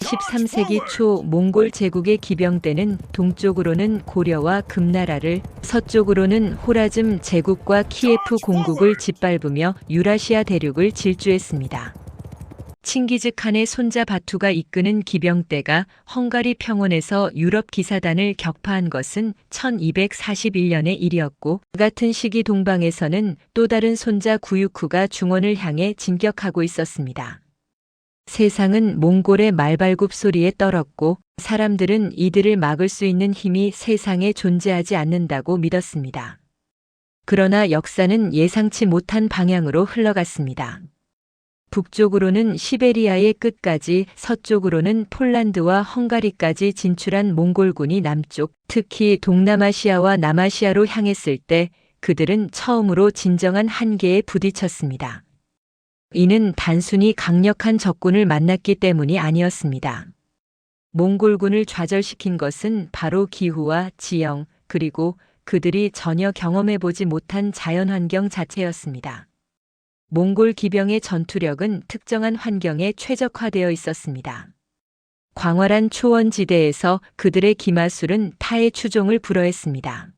13세기 초 몽골 제국의 기병대는 동쪽으로는 고려와 금나라를, 서쪽으로는 호라즘 제국과 키예프 공국을 짓밟으며 유라시아 대륙을 질주했습니다. 칭기즈칸의 손자 바투가 이끄는 기병대가 헝가리 평원에서 유럽 기사단을 격파한 것은 1241년의 일이었고, 같은 시기 동방에서는 또 다른 손자 구유쿠가 중원을 향해 진격하고 있었습니다. 세상은 몽골의 말발굽 소리에 떨었고, 사람들은 이들을 막을 수 있는 힘이 세상에 존재하지 않는다고 믿었습니다. 그러나 역사는 예상치 못한 방향으로 흘러갔습니다. 북쪽으로는 시베리아의 끝까지, 서쪽으로는 폴란드와 헝가리까지 진출한 몽골군이 남쪽, 특히 동남아시아와 남아시아로 향했을 때 그들은 처음으로 진정한 한계에 부딪혔습니다. 이는 단순히 강력한 적군을 만났기 때문이 아니었습니다. 몽골군을 좌절시킨 것은 바로 기후와 지형, 그리고 그들이 전혀 경험해보지 못한 자연환경 자체였습니다. 몽골 기병의 전투력은 특정한 환경에 최적화되어 있었습니다. 광활한 초원지대에서 그들의 기마술은 타의 추종을 불허했습니다.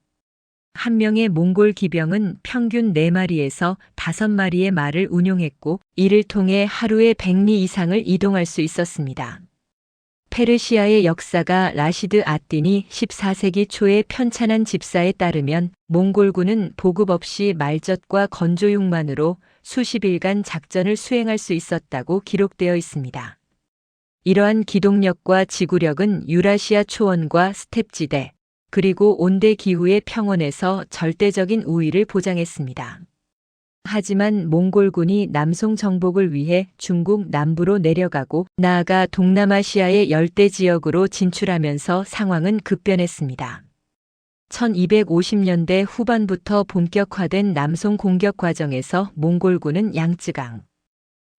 한 명의 몽골 기병은 평균 4마리에서 5마리의 말을 운용했고, 이를 통해 하루에 100리 이상을 이동할 수 있었습니다. 페르시아의 역사가 라시드 앗딘이 14세기 초의 편찬한 집사에 따르면 몽골군은 보급 없이 말젓과 건조육만으로 수십일간 작전을 수행할 수 있었다고 기록되어 있습니다. 이러한 기동력과 지구력은 유라시아 초원과 스텝지대, 그리고 온대 기후의 평원에서 절대적인 우위를 보장했습니다. 하지만 몽골군이 남송 정복을 위해 중국 남부로 내려가고, 나아가 동남아시아의 열대 지역으로 진출하면서 상황은 급변했습니다. 1250년대 후반부터 본격화된 남송 공격 과정에서 몽골군은 양쯔강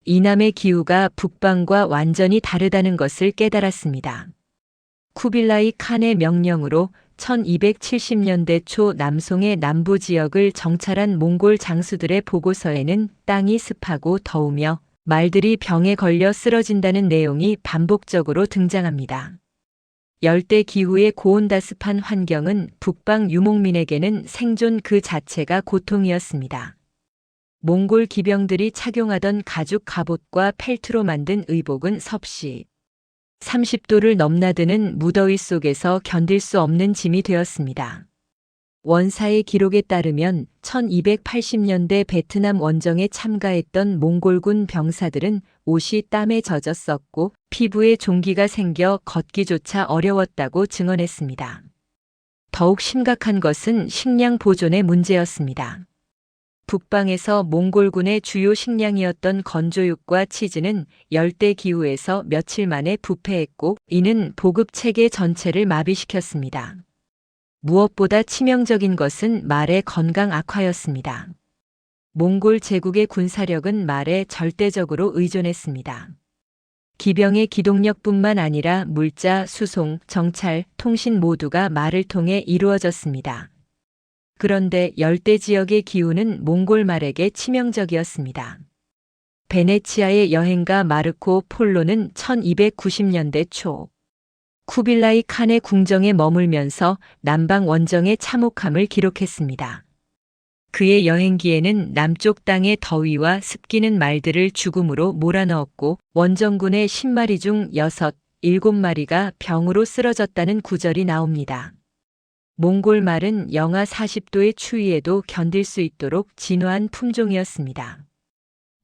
이남의 기후가 북방과 완전히 다르다는 것을 깨달았습니다. 쿠빌라이 칸의 명령으로 1270년대 초 남송의 남부 지역을 정찰한 몽골 장수들의 보고서에는 땅이 습하고 더우며 말들이 병에 걸려 쓰러진다는 내용이 반복적으로 등장합니다. 열대 기후의 고온다습한 환경은 북방 유목민에게는 생존 그 자체가 고통이었습니다. 몽골 기병들이 착용하던 가죽 갑옷과 펠트로 만든 의복은 섭씨 30도를 넘나드는 무더위 속에서 견딜 수 없는 짐이 되었습니다. 원사의 기록에 따르면 1280년대 베트남 원정에 참가했던 몽골군 병사들은 옷이 땀에 젖었었고 피부에 종기가 생겨 걷기조차 어려웠다고 증언했습니다. 더욱 심각한 것은 식량 보존의 문제였습니다. 북방에서 몽골군의 주요 식량이었던 건조육과 치즈는 열대 기후에서 며칠 만에 부패했고, 이는 보급 체계 전체를 마비시켰습니다. 무엇보다 치명적인 것은 말의 건강 악화였습니다. 몽골 제국의 군사력은 말에 절대적으로 의존했습니다. 기병의 기동력뿐만 아니라 물자, 수송, 정찰, 통신 모두가 말을 통해 이루어졌습니다. 그런데 열대 지역의 기후는 몽골 말에게 치명적이었습니다. 베네치아의 여행가 마르코 폴로는 1290년대 초 쿠빌라이 칸의 궁정에 머물면서 남방 원정의 참혹함을 기록했습니다. 그의 여행기에는 남쪽 땅의 더위와 습기는 말들을 죽음으로 몰아넣었고, 원정군의 10마리 중 6, 7마리가 병으로 쓰러졌다는 구절이 나옵니다. 몽골 말은 영하 40도의 추위에도 견딜 수 있도록 진화한 품종이었습니다.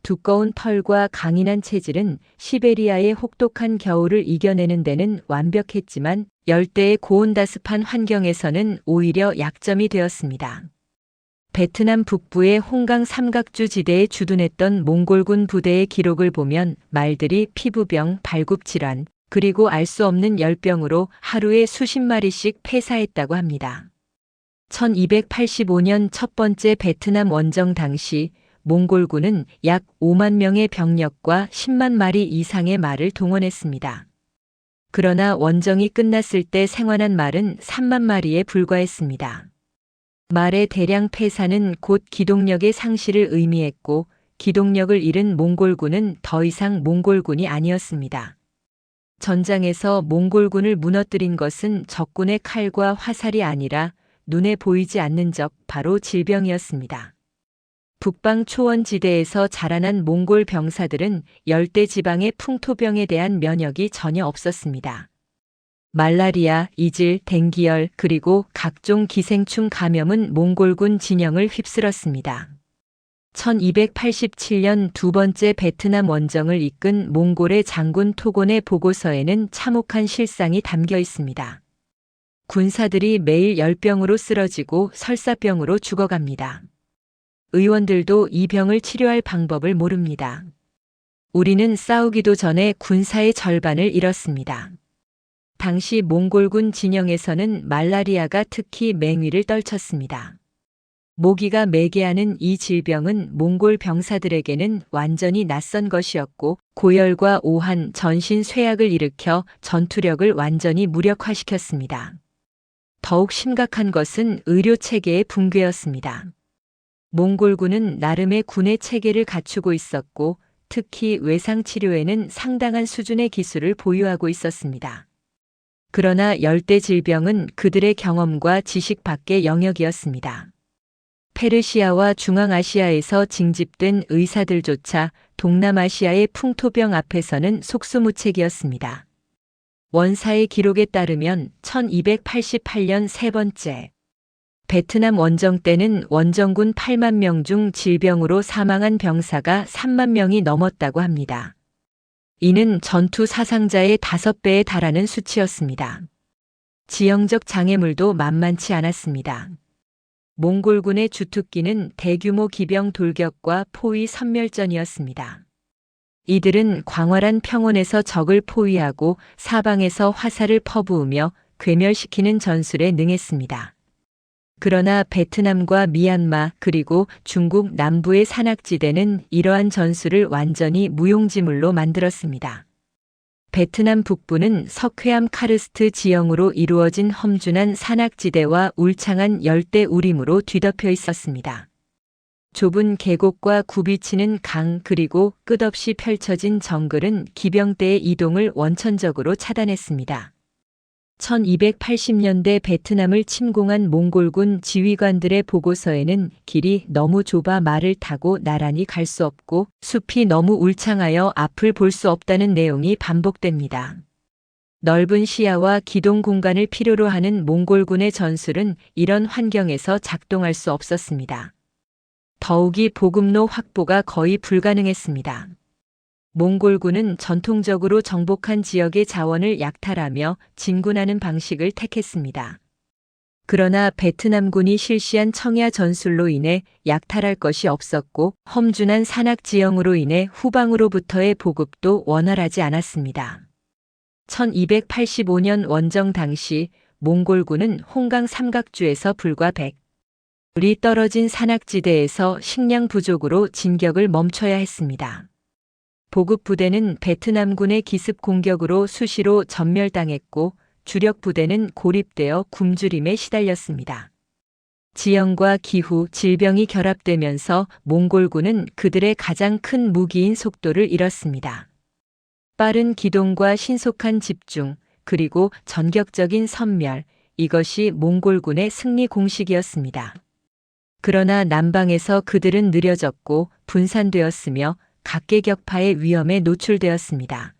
두꺼운 털과 강인한 체질은 시베리아의 혹독한 겨울을 이겨내는 데는 완벽했지만 열대의 고온다습한 환경에서는 오히려 약점이 되었습니다. 베트남 북부의 홍강 삼각주 지대에 주둔했던 몽골군 부대의 기록을 보면 말들이 피부병, 발굽질환, 그리고 알 수 없는 열병으로 하루에 수십 마리씩 폐사했다고 합니다. 1285년 첫 번째 베트남 원정 당시 몽골군은 약 5만 명의 병력과 10만 마리 이상의 말을 동원했습니다. 그러나 원정이 끝났을 때 생환한 말은 3만 마리에 불과했습니다. 말의 대량 폐사는 곧 기동력의 상실을 의미했고, 기동력을 잃은 몽골군은 더 이상 몽골군이 아니었습니다. 전장에서 몽골군을 무너뜨린 것은 적군의 칼과 화살이 아니라 눈에 보이지 않는 적 바로 질병이었습니다. 북방 초원지대에서 자라난 몽골 병사들은 열대 지방의 풍토병에 대한 면역이 전혀 없었습니다. 말라리아, 이질, 댕기열, 그리고 각종 기생충 감염은 몽골군 진영을 휩쓸었습니다. 1287년 두 번째 베트남 원정을 이끈 몽골의 장군 토곤의 보고서에는 참혹한 실상이 담겨 있습니다. 군사들이 매일 열병으로 쓰러지고 설사병으로 죽어갑니다. 의원들도 이 병을 치료할 방법을 모릅니다. 우리는 싸우기도 전에 군사의 절반을 잃었습니다. 당시 몽골군 진영에서는 말라리아가 특히 맹위를 떨쳤습니다. 모기가 매개하는 이 질병은 몽골 병사들에게는 완전히 낯선 것이었고 고열과 오한, 전신 쇠약을 일으켜 전투력을 완전히 무력화시켰습니다. 더욱 심각한 것은 의료 체계의 붕괴였습니다. 몽골군은 나름의 군의 체계를 갖추고 있었고 특히 외상 치료에는 상당한 수준의 기술을 보유하고 있었습니다. 그러나 열대 질병은 그들의 경험과 지식 밖의 영역이었습니다. 페르시아와 중앙아시아에서 징집된 의사들조차 동남아시아의 풍토병 앞에서는 속수무책이었습니다. 원사의 기록에 따르면 1288년 세 번째 베트남 원정 때는 원정군 8만 명 중 질병으로 사망한 병사가 3만 명이 넘었다고 합니다. 이는 전투 사상자의 5배에 달하는 수치였습니다. 지형적 장애물도 만만치 않았습니다. 몽골군의 주특기는 대규모 기병 돌격과 포위 섬멸전이었습니다. 이들은 광활한 평원에서 적을 포위하고 사방에서 화살을 퍼부으며 괴멸시키는 전술에 능했습니다. 그러나 베트남과 미얀마 그리고 중국 남부의 산악지대는 이러한 전술을 완전히 무용지물로 만들었습니다. 베트남 북부는 석회암 카르스트 지형으로 이루어진 험준한 산악지대와 울창한 열대 우림으로 뒤덮여 있었습니다. 좁은 계곡과 굽이치는 강 그리고 끝없이 펼쳐진 정글은 기병대의 이동을 원천적으로 차단했습니다. 1280년대 베트남을 침공한 몽골군 지휘관들의 보고서에는 길이 너무 좁아 말을 타고 나란히 갈 수 없고 숲이 너무 울창하여 앞을 볼 수 없다는 내용이 반복됩니다. 넓은 시야와 기동 공간을 필요로 하는 몽골군의 전술은 이런 환경에서 작동할 수 없었습니다. 더욱이 보급로 확보가 거의 불가능했습니다. 몽골군은 전통적으로 정복한 지역의 자원을 약탈하며 진군하는 방식을 택했습니다. 그러나 베트남군이 실시한 청야 전술로 인해 약탈할 것이 없었고 험준한 산악 지형으로 인해 후방으로부터의 보급도 원활하지 않았습니다. 1285년 원정 당시 몽골군은 홍강 삼각주에서 불과 100리 떨어진 산악지대에서 식량 부족으로 진격을 멈춰야 했습니다. 보급 부대는 베트남군의 기습 공격으로 수시로 전멸당했고 주력 부대는 고립되어 굶주림에 시달렸습니다. 지형과 기후, 질병이 결합되면서 몽골군은 그들의 가장 큰 무기인 속도를 잃었습니다. 빠른 기동과 신속한 집중, 그리고 전격적인 섬멸, 이것이 몽골군의 승리 공식이었습니다. 그러나 남방에서 그들은 느려졌고 분산되었으며 각계격파의 위험에 노출되었습니다.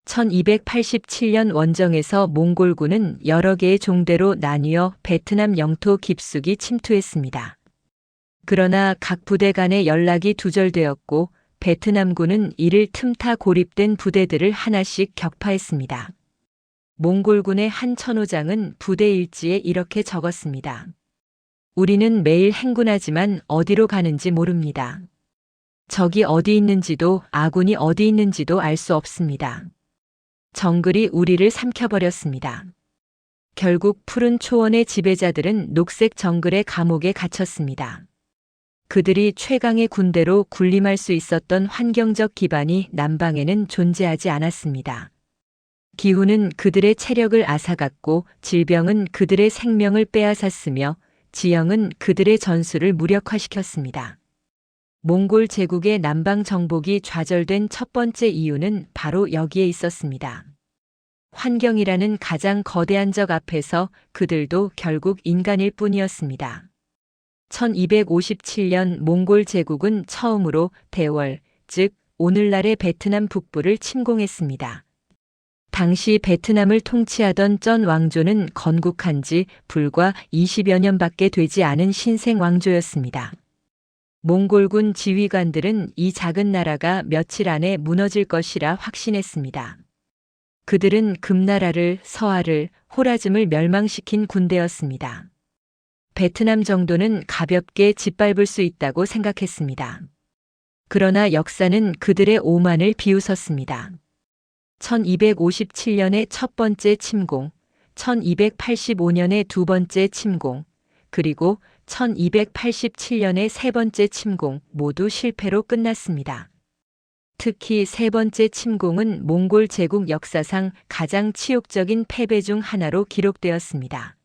1287년 원정에서 몽골군은 여러 개의 종대로 나뉘어 베트남 영토 깊숙이 침투했습니다. 그러나 각 부대 간의 연락이 두절되었고 베트남군은 이를 틈타 고립된 부대들을 하나씩 격파했습니다. 몽골군의 한 천호장은 부대 일지에 이렇게 적었습니다. 우리는 매일 행군하지만 어디로 가는지 모릅니다. 적이 어디 있는지도 아군이 어디 있는지도 알 수 없습니다. 정글이 우리를 삼켜버렸습니다. 결국 푸른 초원의 지배자들은 녹색 정글의 감옥에 갇혔습니다. 그들이 최강의 군대로 군림할 수 있었던 환경적 기반이 남방에는 존재하지 않았습니다. 기후는 그들의 체력을 앗아갔고 질병은 그들의 생명을 빼앗았으며 지형은 그들의 전술을 무력화시켰습니다. 몽골 제국의 남방 정복이 좌절된 첫 번째 이유는 바로 여기에 있었습니다. 환경이라는 가장 거대한 적 앞에서 그들도 결국 인간일 뿐이었습니다. 1257년 몽골 제국은 처음으로 대월, 즉 오늘날의 베트남 북부를 침공했습니다. 당시 베트남을 통치하던 쩐 왕조는 건국한 지 불과 20여 년밖에 되지 않은 신생 왕조였습니다. 몽골군 지휘관들은 이 작은 나라가 며칠 안에 무너질 것이라 확신했습니다. 그들은 금나라를, 서아를, 호라즘을 멸망시킨 군대였습니다. 베트남 정도는 가볍게 짓밟을 수 있다고 생각했습니다. 그러나 역사는 그들의 오만을 비웃었습니다. 1257년의 첫 번째 침공, 1285년의 두 번째 침공, 그리고 1287년의 세 번째 침공 모두 실패로 끝났습니다. 특히 세 번째 침공은 몽골 제국 역사상 가장 치욕적인 패배 중 하나로 기록되었습니다.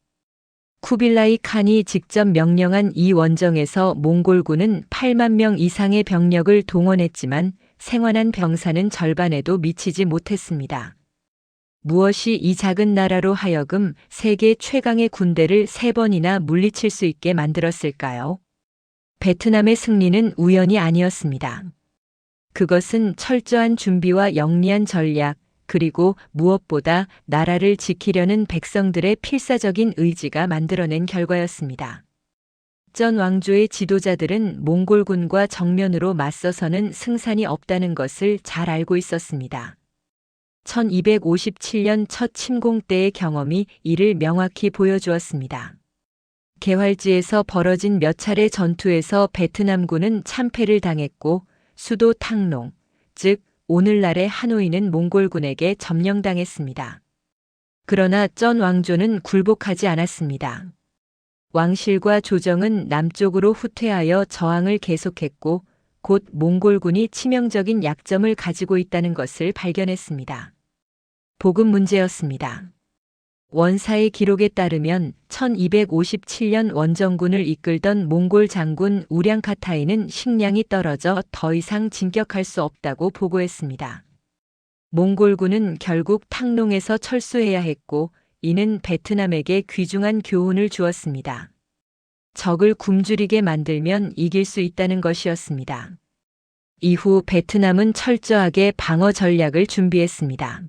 쿠빌라이 칸이 직접 명령한 이 원정에서 몽골군은 8만 명 이상의 병력을 동원했지만 생환한 병사는 절반에도 미치지 못했습니다. 무엇이 이 작은 나라로 하여금 세계 최강의 군대를 3번이나 물리칠 수 있게 만들었을까요? 베트남의 승리는 우연이 아니었습니다. 그것은 철저한 준비와 영리한 전략, 그리고 무엇보다 나라를 지키려는 백성들의 필사적인 의지가 만들어낸 결과였습니다. 쩐 왕조의 지도자들은 몽골군과 정면으로 맞서서는 승산이 없다는 것을 잘 알고 있었습니다. 1257년 첫 침공 때의 경험이 이를 명확히 보여주었습니다. 개활지에서 벌어진 몇 차례 전투에서 베트남군은 참패를 당했고 수도 탕롱, 즉 오늘날의 하노이는 몽골군에게 점령당했습니다. 그러나 쩐 왕조는 굴복하지 않았습니다. 왕실과 조정은 남쪽으로 후퇴하여 저항을 계속했고 곧 몽골군이 치명적인 약점을 가지고 있다는 것을 발견했습니다. 보급 문제였습니다. 원사의 기록에 따르면 1257년 원정군을 이끌던 몽골 장군 우량카타이는 식량이 떨어져 더 이상 진격할 수 없다고 보고했습니다. 몽골군은 결국 탕롱에서 철수해야 했고 이는 베트남에게 귀중한 교훈을 주었습니다. 적을 굶주리게 만들면 이길 수 있다는 것이었습니다. 이후 베트남은 철저하게 방어 전략을 준비했습니다.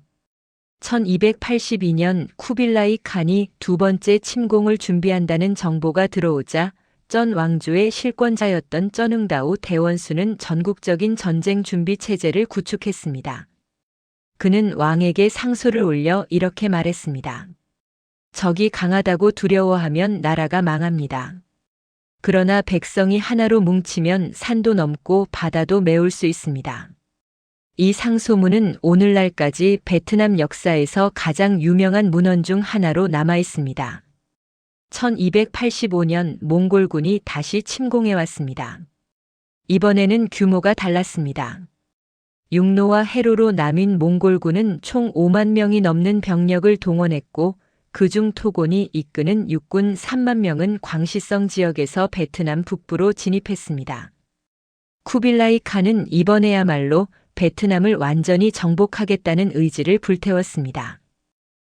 1282년 쿠빌라이 칸이 두 번째 침공을 준비한다는 정보가 들어오자 쩐 왕조의 실권자였던 쩌능다오 대원수는 전국적인 전쟁 준비 체제를 구축했습니다. 그는 왕에게 상소를 올려 이렇게 말했습니다. 적이 강하다고 두려워하면 나라가 망합니다. 그러나 백성이 하나로 뭉치면 산도 넘고 바다도 메울 수 있습니다. 이 상소문은 오늘날까지 베트남 역사에서 가장 유명한 문헌 중 하나로 남아 있습니다. 1285년 몽골군이 다시 침공해 왔습니다. 이번에는 규모가 달랐습니다. 육로와 해로로 나뉜 몽골군은 총 5만 명이 넘는 병력을 동원했고 그중 토곤이 이끄는 육군 3만 명은 광시성 지역에서 베트남 북부로 진입했습니다. 쿠빌라이 칸은 이번에야말로 베트남을 완전히 정복하겠다는 의지를 불태웠습니다.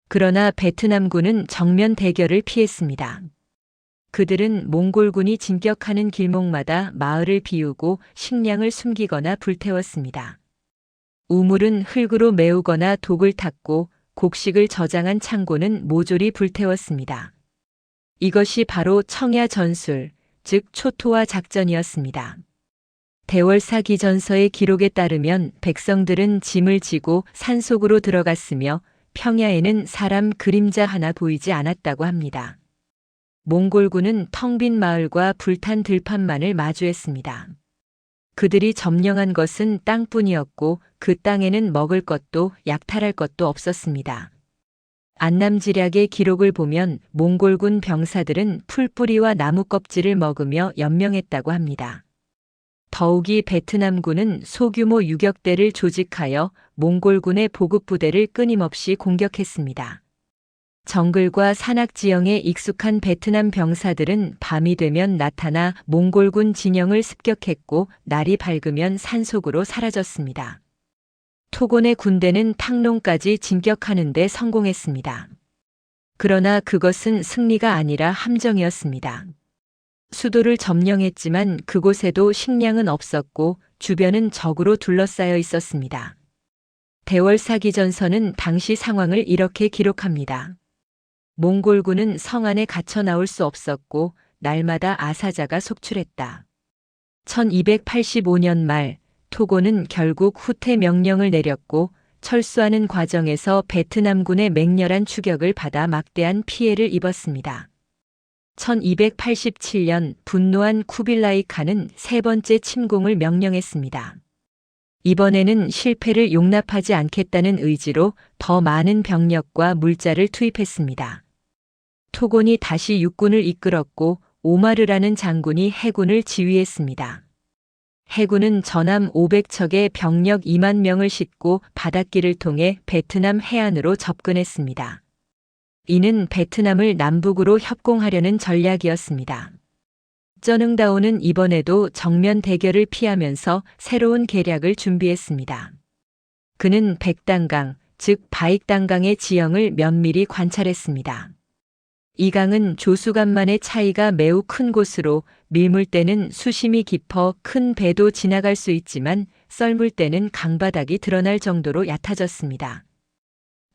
그러나 베트남군은 정면 대결을 피했습니다. 그들은 몽골군이 진격하는 길목마다 마을을 비우고 식량을 숨기거나 불태웠습니다. 우물은 흙으로 메우거나 독을 탔고 곡식을 저장한 창고는 모조리 불태웠습니다. 이것이 바로 청야 전술, 즉 초토화 작전이었습니다. 대월사 기전서의 기록에 따르면 백성들은 짐을 지고 산속으로 들어갔으며 평야에는 사람 그림자 하나 보이지 않았다고 합니다. 몽골군은 텅 빈 마을과 불탄 들판만을 마주했습니다. 그들이 점령한 것은 땅뿐이었고 그 땅에는 먹을 것도 약탈할 것도 없었습니다. 안남지략의 기록을 보면 몽골군 병사들은 풀뿌리와 나무 껍질을 먹으며 연명했다고 합니다. 더욱이 베트남군은 소규모 유격대를 조직하여 몽골군의 보급부대를 끊임없이 공격했습니다. 정글과 산악 지형에 익숙한 베트남 병사들은 밤이 되면 나타나 몽골군 진영을 습격했고 날이 밝으면 산속으로 사라졌습니다. 토곤의 군대는 탕롱까지 진격하는 데 성공했습니다. 그러나 그것은 승리가 아니라 함정이었습니다. 수도를 점령했지만 그곳에도 식량은 없었고 주변은 적으로 둘러싸여 있었습니다. 대월사기전서는 당시 상황을 이렇게 기록합니다. 몽골군은 성 안에 갇혀 나올 수 없었고 날마다 아사자가 속출했다. 1285년 말 토고는 결국 후퇴 명령을 내렸고 철수하는 과정에서 베트남군의 맹렬한 추격을 받아 막대한 피해를 입었습니다. 1287년 분노한 쿠빌라이 칸은 세 번째 침공을 명령했습니다. 이번에는 실패를 용납하지 않겠다는 의지로 더 많은 병력과 물자를 투입했습니다. 토곤이 다시 육군을 이끌었고 오마르라는 장군이 해군을 지휘했습니다. 해군은 전함 500척에 병력 2만 명을 싣고 바닷길을 통해 베트남 해안으로 접근했습니다. 이는 베트남을 남북으로 협공하려는 전략이었습니다. 쩌능다오는 이번에도 정면 대결을 피하면서 새로운 계략을 준비했습니다. 그는 백단강, 즉 바익단강의 지형을 면밀히 관찰했습니다. 이 강은 조수간만의 차이가 매우 큰 곳으로 밀물 때는 수심이 깊어 큰 배도 지나갈 수 있지만 썰물 때는 강바닥이 드러날 정도로 얕아졌습니다.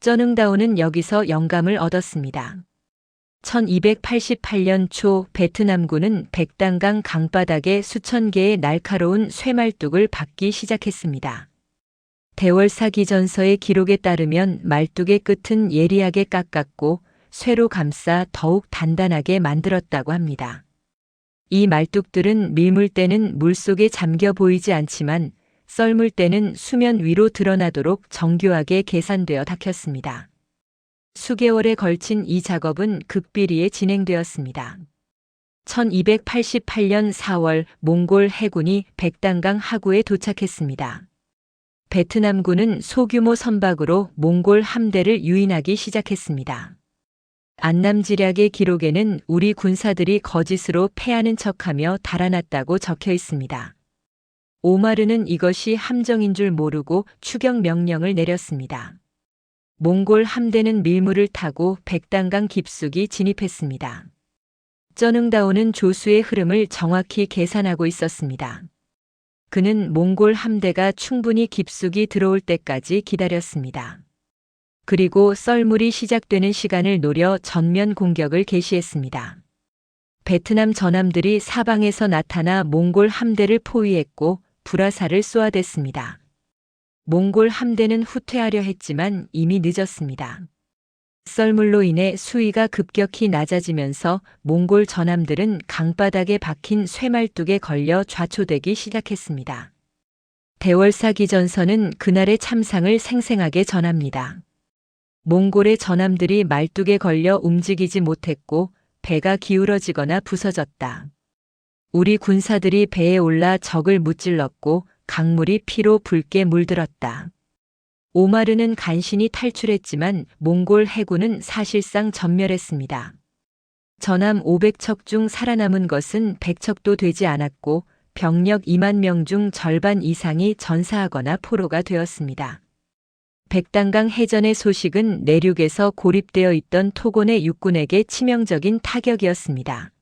쩌능다오는 여기서 영감을 얻었습니다. 1288년 초 베트남군은 백단강 강바닥에 수천 개의 날카로운 쇠말뚝을 박기 시작했습니다. 대월사기전서의 기록에 따르면 말뚝의 끝은 예리하게 깎았고 쇠로 감싸 더욱 단단하게 만들었다고 합니다. 이 말뚝들은 밀물 때는 물속에 잠겨 보이지 않지만 썰물 때는 수면 위로 드러나도록 정교하게 계산되어 닦였습니다. 수개월에 걸친 이 작업은 극비리에 진행되었습니다. 1288년 4월 몽골 해군이 백단강 하구에 도착했습니다. 베트남군은 소규모 선박으로 몽골 함대를 유인하기 시작했습니다. 안남지략의 기록에는 우리 군사들이 거짓으로 패하는 척하며 달아났다고 적혀 있습니다. 오마르는 이것이 함정인 줄 모르고 추격 명령을 내렸습니다. 몽골 함대는 밀물을 타고 백단강 깊숙이 진입했습니다. 쩌능다오는 조수의 흐름을 정확히 계산하고 있었습니다. 그는 몽골 함대가 충분히 깊숙이 들어올 때까지 기다렸습니다. 그리고 썰물이 시작되는 시간을 노려 전면 공격을 개시했습니다. 베트남 전함들이 사방에서 나타나 몽골 함대를 포위했고 불화살을 쏘아댔습니다. 몽골 함대는 후퇴하려 했지만 이미 늦었습니다. 썰물로 인해 수위가 급격히 낮아지면서 몽골 전함들은 강바닥에 박힌 쇠말뚝에 걸려 좌초되기 시작했습니다. 대월사기전서는 그날의 참상을 생생하게 전합니다. 몽골의 전함들이 말뚝에 걸려 움직이지 못했고 배가 기울어지거나 부서졌다. 우리 군사들이 배에 올라 적을 무찔렀고 강물이 피로 붉게 물들었다. 오마르는 간신히 탈출했지만 몽골 해군은 사실상 전멸했습니다. 전함 500척 중 살아남은 것은 100척도 되지 않았고 병력 2만 명 중 절반 이상이 전사하거나 포로가 되었습니다. 백단강 해전의 소식은 내륙에서 고립되어 있던 토곤의 육군에게 치명적인 타격이었습니다.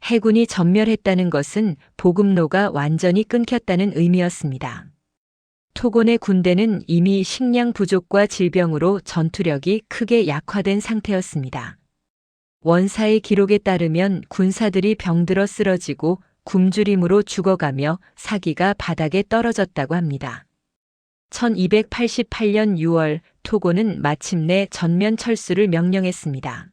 해군이 전멸했다는 것은 보급로가 완전히 끊겼다는 의미였습니다. 토곤의 군대는 이미 식량 부족과 질병으로 전투력이 크게 약화된 상태였습니다. 원사의 기록에 따르면 군사들이 병들어 쓰러지고 굶주림으로 죽어가며 사기가 바닥에 떨어졌다고 합니다. 1288년 6월 토고는 마침내 전면 철수를 명령했습니다.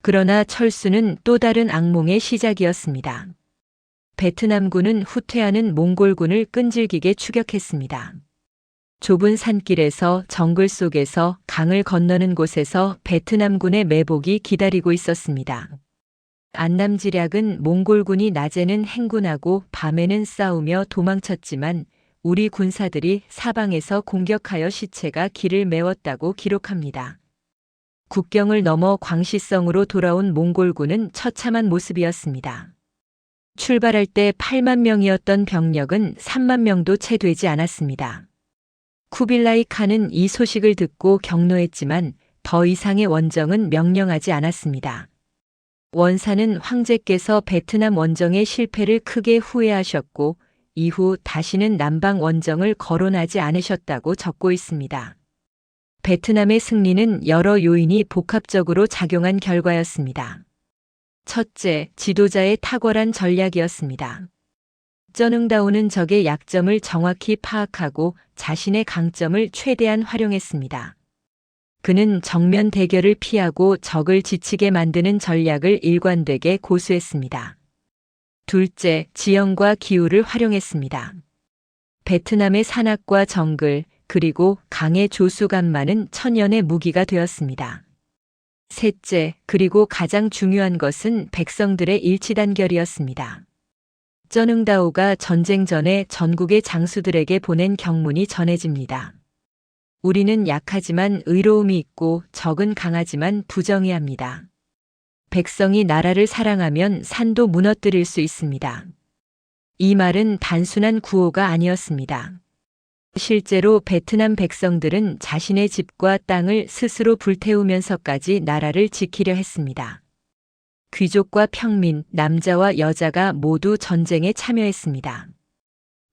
그러나 철수는 또 다른 악몽의 시작이었습니다. 베트남군은 후퇴하는 몽골군을 끈질기게 추격했습니다. 좁은 산길에서 정글 속에서 강을 건너는 곳에서 베트남군의 매복이 기다리고 있었습니다. 안남지략은 몽골군이 낮에는 행군하고 밤에는 싸우며 도망쳤지만 우리 군사들이 사방에서 공격하여 시체가 길을 메웠다고 기록합니다. 국경을 넘어 광시성으로 돌아온 몽골군은 처참한 모습이었습니다. 출발할 때 8만 명이었던 병력은 3만 명도 채 되지 않았습니다. 쿠빌라이 칸은 이 소식을 듣고 격노했지만 더 이상의 원정은 명령하지 않았습니다. 원사는 황제께서 베트남 원정의 실패를 크게 후회하셨고 이후 다시는 남방 원정을 거론하지 않으셨다고 적고 있습니다. 베트남의 승리는 여러 요인이 복합적으로 작용한 결과였습니다. 첫째, 지도자의 탁월한 전략이었습니다. 쩌능다오는 적의 약점을 정확히 파악하고 자신의 강점을 최대한 활용했습니다. 그는 정면 대결을 피하고 적을 지치게 만드는 전략을 일관되게 고수했습니다. 둘째, 지형과 기후를 활용했습니다. 베트남의 산악과 정글, 그리고 강의 조수간만은 천연의 무기가 되었습니다. 셋째, 그리고 가장 중요한 것은 백성들의 일치단결이었습니다. 쩌능다오가 전쟁 전에 전국의 장수들에게 보낸 경문이 전해집니다. 우리는 약하지만 의로움이 있고 적은 강하지만 부정의합니다. 백성이 나라를 사랑하면 산도 무너뜨릴 수 있습니다. 이 말은 단순한 구호가 아니었습니다. 실제로 베트남 백성들은 자신의 집과 땅을 스스로 불태우면서까지 나라를 지키려 했습니다. 귀족과 평민, 남자와 여자가 모두 전쟁에 참여했습니다.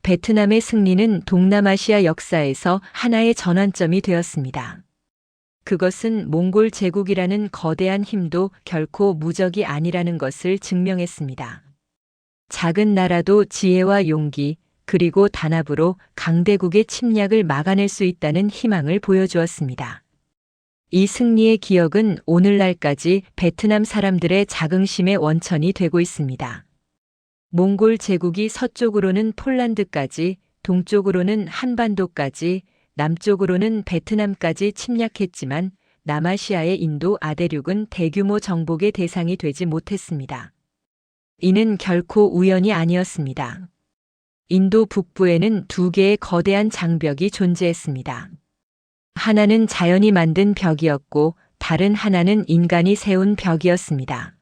베트남의 승리는 동남아시아 역사에서 하나의 전환점이 되었습니다. 그것은 몽골 제국이라는 거대한 힘도 결코 무적이 아니라는 것을 증명했습니다. 작은 나라도 지혜와 용기, 그리고 단합으로 강대국의 침략을 막아낼 수 있다는 희망을 보여주었습니다. 이 승리의 기억은 오늘날까지 베트남 사람들의 자긍심의 원천이 되고 있습니다. 몽골 제국이 서쪽으로는 폴란드까지, 동쪽으로는 한반도까지, 남쪽으로는 베트남까지 침략했지만 남아시아의 인도 아대륙은 대규모 정복의 대상이 되지 못했습니다. 이는 결코 우연이 아니었습니다. 인도 북부에는 두 개의 거대한 장벽이 존재했습니다. 하나는 자연이 만든 벽이었고 다른 하나는 인간이 세운 벽이었습니다.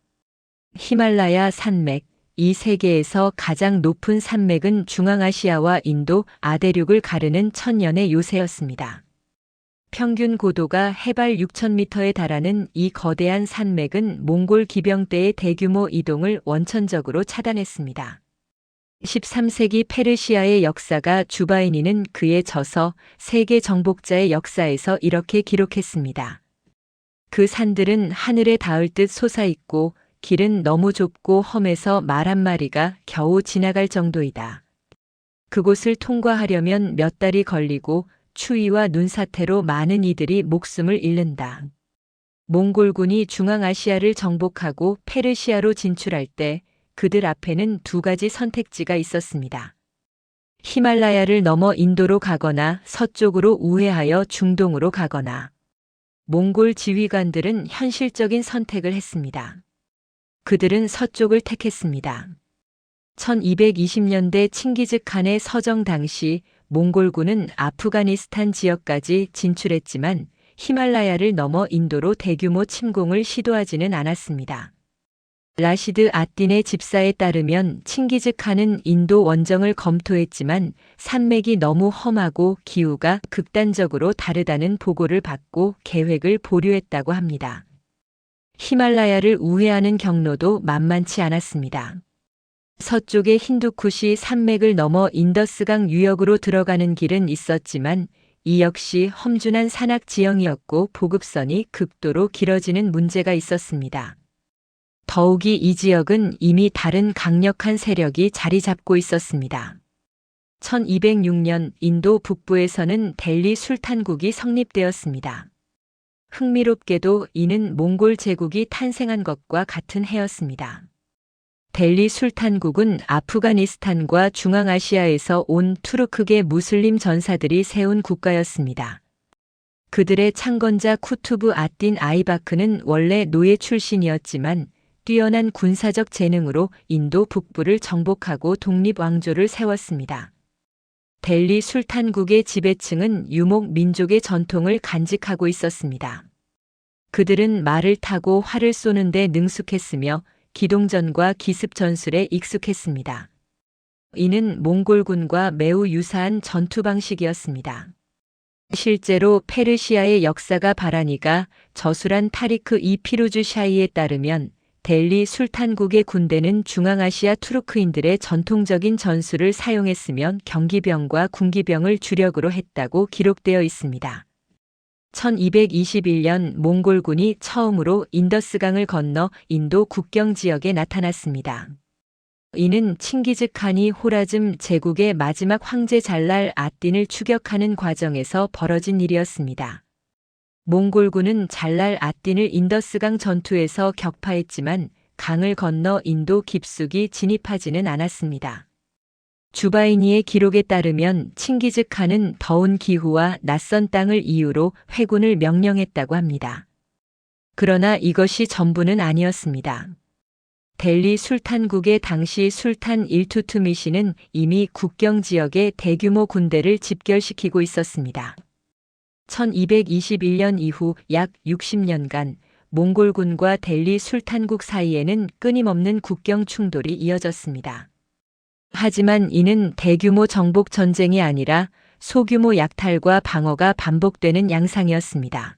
히말라야 산맥, 이 세계에서 가장 높은 산맥은 중앙아시아와 인도 아대륙을 가르는 천년의 요새였습니다. 평균 고도가 해발 6,000m에 달하는 이 거대한 산맥은 몽골 기병 때의 대규모 이동을 원천적으로 차단했습니다. 13세기 페르시아의 역사가 주바이니는 그에 져서 세계 정복자의 역사에서 이렇게 기록했습니다. 그 산들은 하늘에 닿을 듯 솟아있고 길은 너무 좁고 험해서 말 한 마리가 겨우 지나갈 정도이다. 그곳을 통과하려면 몇 달이 걸리고 추위와 눈사태로 많은 이들이 목숨을 잃는다. 몽골군이 중앙아시아를 정복하고 페르시아로 진출할 때 그들 앞에는 두 가지 선택지가 있었습니다. 히말라야를 넘어 인도로 가거나 서쪽으로 우회하여 중동으로 가거나. 몽골 지휘관들은 현실적인 선택을 했습니다. 그들은 서쪽을 택했습니다. 1220년대 칭기즈칸의 서정 당시 몽골군은 아프가니스탄 지역까지 진출했지만 히말라야를 넘어 인도로 대규모 침공을 시도하지는 않았습니다. 라시드 아딘의 집사에 따르면 칭기즈칸은 인도 원정을 검토했지만 산맥이 너무 험하고 기후가 극단적으로 다르다는 보고를 받고 계획을 보류했다고 합니다. 히말라야를 우회하는 경로도 만만치 않았습니다. 서쪽의 힌두쿠시 산맥을 넘어 인더스강 유역으로 들어가는 길은 있었지만 이 역시 험준한 산악 지형이었고 보급선이 극도로 길어지는 문제가 있었습니다. 더욱이 이 지역은 이미 다른 강력한 세력이 자리 잡고 있었습니다. 1206년 인도 북부에서는 델리 술탄국이 성립되었습니다. 흥미롭게도 이는 몽골 제국이 탄생한 것과 같은 해였습니다. 델리 술탄국은 아프가니스탄과 중앙아시아에서 온 투르크계 무슬림 전사들이 세운 국가였습니다. 그들의 창건자 쿠투브 아딘 아이바크는 원래 노예 출신이었지만 뛰어난 군사적 재능으로 인도 북부를 정복하고 독립왕조를 세웠습니다. 델리 술탄국의 지배층은 유목 민족의 전통을 간직하고 있었습니다. 그들은 말을 타고 활을 쏘는 데 능숙했으며 기동전과 기습 전술에 익숙했습니다. 이는 몽골군과 매우 유사한 전투 방식이었습니다. 실제로 페르시아의 역사가 바라니가 저수란 타리크 이 피루즈 샤이에 따르면 델리 술탄국의 군대는 중앙아시아 투르크인들의 전통적인 전술을 사용했으며 경기병과 군기병을 주력으로 했다고 기록되어 있습니다. 1221년 몽골군이 처음으로 인더스강을 건너 인도 국경 지역에 나타났습니다. 이는 칭기즈 칸이 호라즘 제국의 마지막 황제 잘랄 아딘을 추격하는 과정에서 벌어진 일이었습니다. 몽골군은 잘랄 아딘을 인더스강 전투에서 격파했지만 강을 건너 인도 깊숙이 진입하지는 않았습니다. 주바이니의 기록에 따르면 칭기즈 칸은 더운 기후와 낯선 땅을 이유로 회군을 명령했다고 합니다. 그러나 이것이 전부는 아니었습니다. 델리 술탄국의 당시 술탄 일투투미시는 이미 국경 지역에 대규모 군대를 집결시키고 있었습니다. 1221년 이후 약 60년간 몽골군과 델리 술탄국 사이에는 끊임없는 국경 충돌이 이어졌습니다. 하지만 이는 대규모 정복 전쟁이 아니라 소규모 약탈과 방어가 반복되는 양상이었습니다.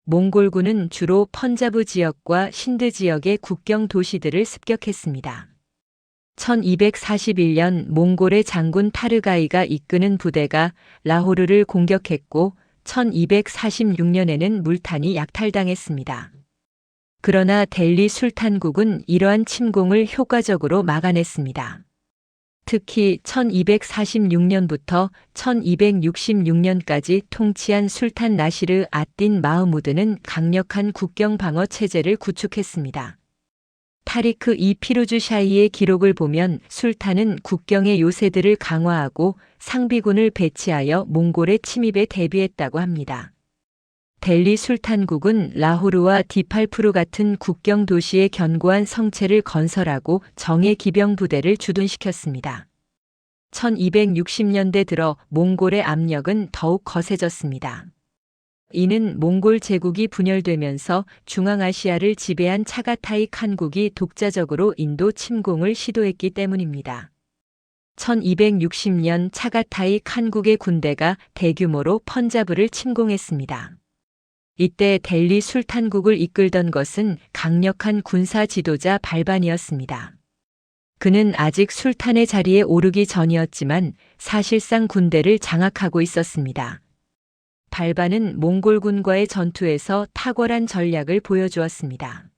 몽골군은 주로 펀자브 지역과 신드 지역의 국경 도시들을 습격했습니다. 1241년 몽골의 장군 타르가이가 이끄는 부대가 라호르를 공격했고 1246년에는 물탄이 약탈당했습니다. 그러나 델리 술탄국은 이러한 침공을 효과적으로 막아냈습니다. 특히 1246년부터 1266년까지 통치한 술탄 나시르 앗딘 마흐무드는 강력한 국경 방어 체제를 구축했습니다. 타리크 이 피루즈 샤이의 기록을 보면 술탄은 국경의 요새들을 강화하고 상비군을 배치하여 몽골의 침입에 대비했다고 합니다. 델리 술탄국은 라호르와 디팔푸르 같은 국경 도시의 견고한 성체를 건설하고 정예 기병 부대를 주둔시켰습니다. 1260년대 들어 몽골의 압력은 더욱 거세졌습니다. 이는 몽골 제국이 분열되면서 중앙아시아를 지배한 차가타이 칸국이 독자적으로 인도 침공을 시도했기 때문입니다. 1260년 차가타이 칸국의 군대가 대규모로 펀자브를 침공했습니다. 이때 델리 술탄국을 이끌던 것은 강력한 군사 지도자 발반이었습니다. 그는 아직 술탄의 자리에 오르기 전이었지만 사실상 군대를 장악하고 있었습니다. 발반은 몽골군과의 전투에서 탁월한 전략을 보여주었습니다.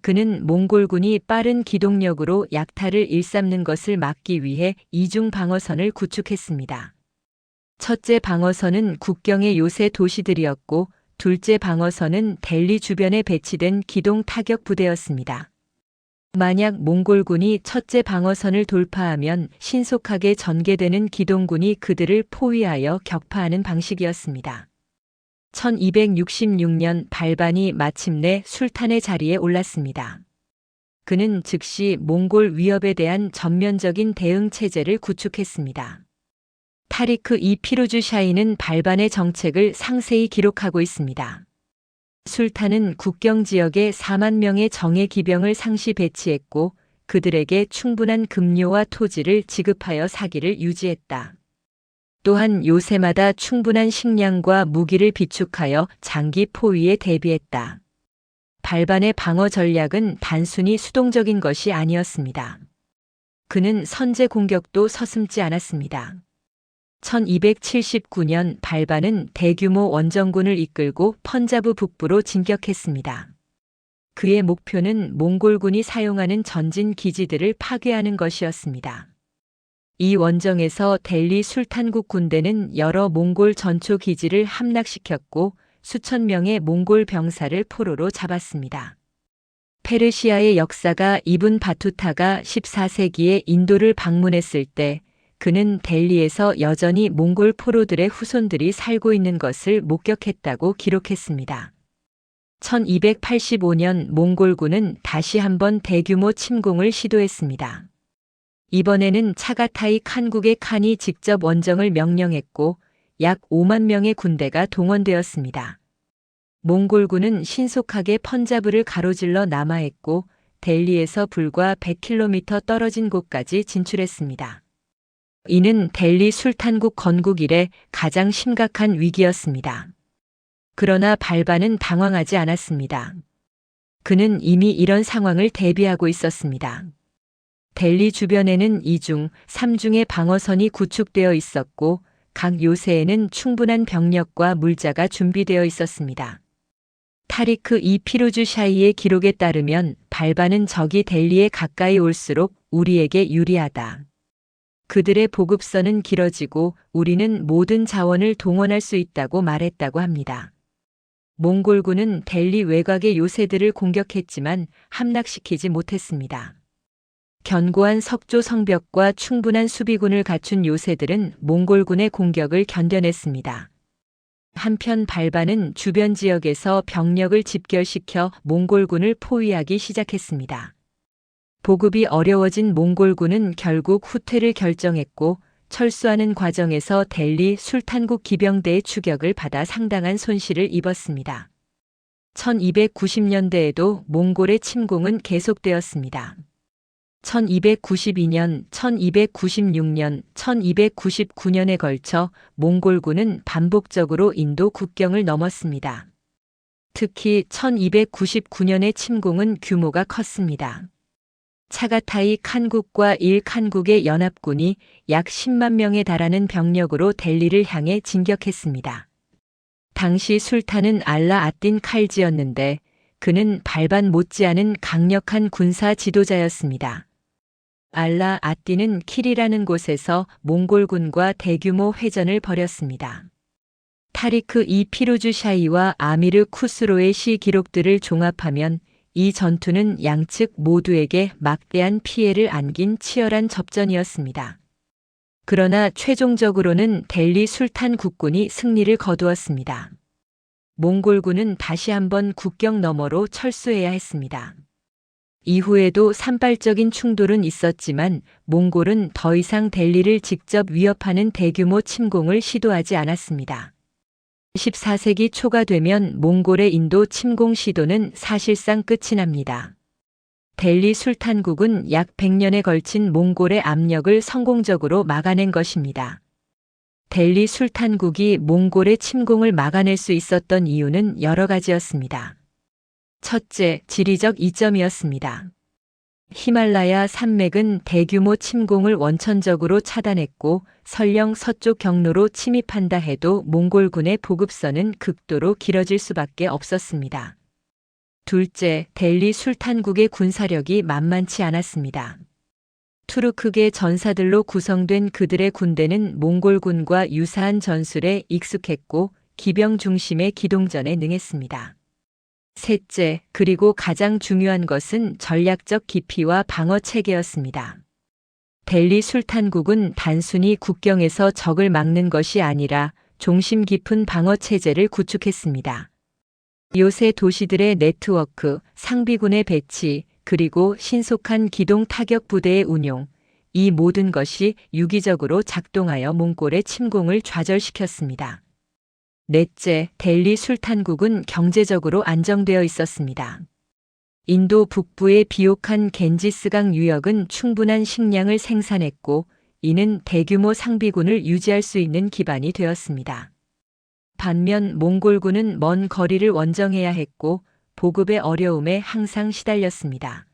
그는 몽골군이 빠른 기동력으로 약탈을 일삼는 것을 막기 위해 이중 방어선을 구축했습니다. 첫째 방어선은 국경의 요새 도시들이었고 둘째 방어선은 델리 주변에 배치된 기동 타격 부대였습니다. 만약 몽골군이 첫째 방어선을 돌파하면 신속하게 전개되는 기동군이 그들을 포위하여 격파하는 방식이었습니다. 1266년 발반이 마침내 술탄의 자리에 올랐습니다. 그는 즉시 몽골 위협에 대한 전면적인 대응 체제를 구축했습니다. 타리크 이 피루즈 샤이는 발반의 정책을 상세히 기록하고 있습니다. 술탄은 국경 지역에 4만 명의 정예 기병을 상시 배치했고 그들에게 충분한 급료와 토지를 지급하여 사기를 유지했다. 또한 요새마다 충분한 식량과 무기를 비축하여 장기 포위에 대비했다. 발반의 방어 전략은 단순히 수동적인 것이 아니었습니다. 그는 선제 공격도 서슴지 않았습니다. 1279년 발반은 대규모 원정군을 이끌고 펀자브 북부로 진격했습니다. 그의 목표는 몽골군이 사용하는 전진 기지들을 파괴하는 것이었습니다. 이 원정에서 델리 술탄국 군대는 여러 몽골 전초 기지를 함락시켰고 수천 명의 몽골 병사를 포로로 잡았습니다. 페르시아의 역사가 이븐 바투타가 14세기에 인도를 방문했을 때 그는 델리에서 여전히 몽골 포로들의 후손들이 살고 있는 것을 목격했다고 기록했습니다. 1285년 몽골군은 다시 한번 대규모 침공을 시도했습니다. 이번에는 차가타이 칸국의 칸이 직접 원정을 명령했고 약 5만 명의 군대가 동원되었습니다. 몽골군은 신속하게 펀자브를 가로질러 남하했고 델리에서 불과 100km 떨어진 곳까지 진출했습니다. 이는 델리 술탄국 건국 이래 가장 심각한 위기였습니다. 그러나 발반은 당황하지 않았습니다. 그는 이미 이런 상황을 대비하고 있었습니다. 델리 주변에는 2중, 3중의 방어선이 구축되어 있었고 각 요새에는 충분한 병력과 물자가 준비되어 있었습니다. 타리크 이 피루즈 샤이의 기록에 따르면 발반은 적이 델리에 가까이 올수록 우리에게 유리하다. 그들의 보급선은 길어지고 우리는 모든 자원을 동원할 수 있다고 말했다고 합니다. 몽골군은 델리 외곽의 요새들을 공격했지만 함락시키지 못했습니다. 견고한 석조 성벽과 충분한 수비군을 갖춘 요새들은 몽골군의 공격을 견뎌냈습니다. 한편 발반은 주변 지역에서 병력을 집결시켜 몽골군을 포위하기 시작했습니다. 보급이 어려워진 몽골군은 결국 후퇴를 결정했고 철수하는 과정에서 델리 술탄국 기병대의 추격을 받아 상당한 손실을 입었습니다. 1290년대에도 몽골의 침공은 계속되었습니다. 1292년, 1296년, 1299년에 걸쳐 몽골군은 반복적으로 인도 국경을 넘었습니다. 특히 1299년의 침공은 규모가 컸습니다. 차가타이 칸국과 일 칸국의 연합군이 약 10만 명에 달하는 병력으로 델리를 향해 진격했습니다. 당시 술탄은 알라 아딘 칼지였는데 그는 발반 못지않은 강력한 군사 지도자였습니다. 알라 아딘은 킬이라는 곳에서 몽골군과 대규모 회전을 벌였습니다. 타리크 이 피루즈 샤이와 아미르 쿠스로의 시 기록들을 종합하면 이 전투는 양측 모두에게 막대한 피해를 안긴 치열한 접전이었습니다. 그러나 최종적으로는 델리 술탄 국군이 승리를 거두었습니다. 몽골군은 다시 한번 국경 너머로 철수해야 했습니다. 이후에도 산발적인 충돌은 있었지만 몽골은 더 이상 델리를 직접 위협하는 대규모 침공을 시도하지 않았습니다. 14세기 초가 되면 몽골의 인도 침공 시도는 사실상 끝이 납니다. 델리 술탄국은 약 100년에 걸친 몽골의 압력을 성공적으로 막아낸 것입니다. 델리 술탄국이 몽골의 침공을 막아낼 수 있었던 이유는 여러 가지였습니다. 첫째, 지리적 이점이었습니다. 히말라야 산맥은 대규모 침공을 원천적으로 차단했고 설령 서쪽 경로로 침입한다 해도 몽골군의 보급선은 극도로 길어질 수밖에 없었습니다. 둘째, 델리 술탄국의 군사력이 만만치 않았습니다. 투르크계 전사들로 구성된 그들의 군대는 몽골군과 유사한 전술에 익숙했고 기병 중심의 기동전에 능했습니다. 셋째, 그리고 가장 중요한 것은 전략적 깊이와 방어 체계였습니다. 델리 술탄국은 단순히 국경에서 적을 막는 것이 아니라 중심 깊은 방어 체제를 구축했습니다. 요새 도시들의 네트워크, 상비군의 배치, 그리고 신속한 기동 타격 부대의 운용, 이 모든 것이 유기적으로 작동하여 몽골의 침공을 좌절시켰습니다. 넷째, 델리 술탄국은 경제적으로 안정되어 있었습니다. 인도 북부의 비옥한 겐지스강 유역은 충분한 식량을 생산했고 이는 대규모 상비군을 유지할 수 있는 기반이 되었습니다. 반면 몽골군은 먼 거리를 원정해야 했고 보급의 어려움에 항상 시달렸습니다.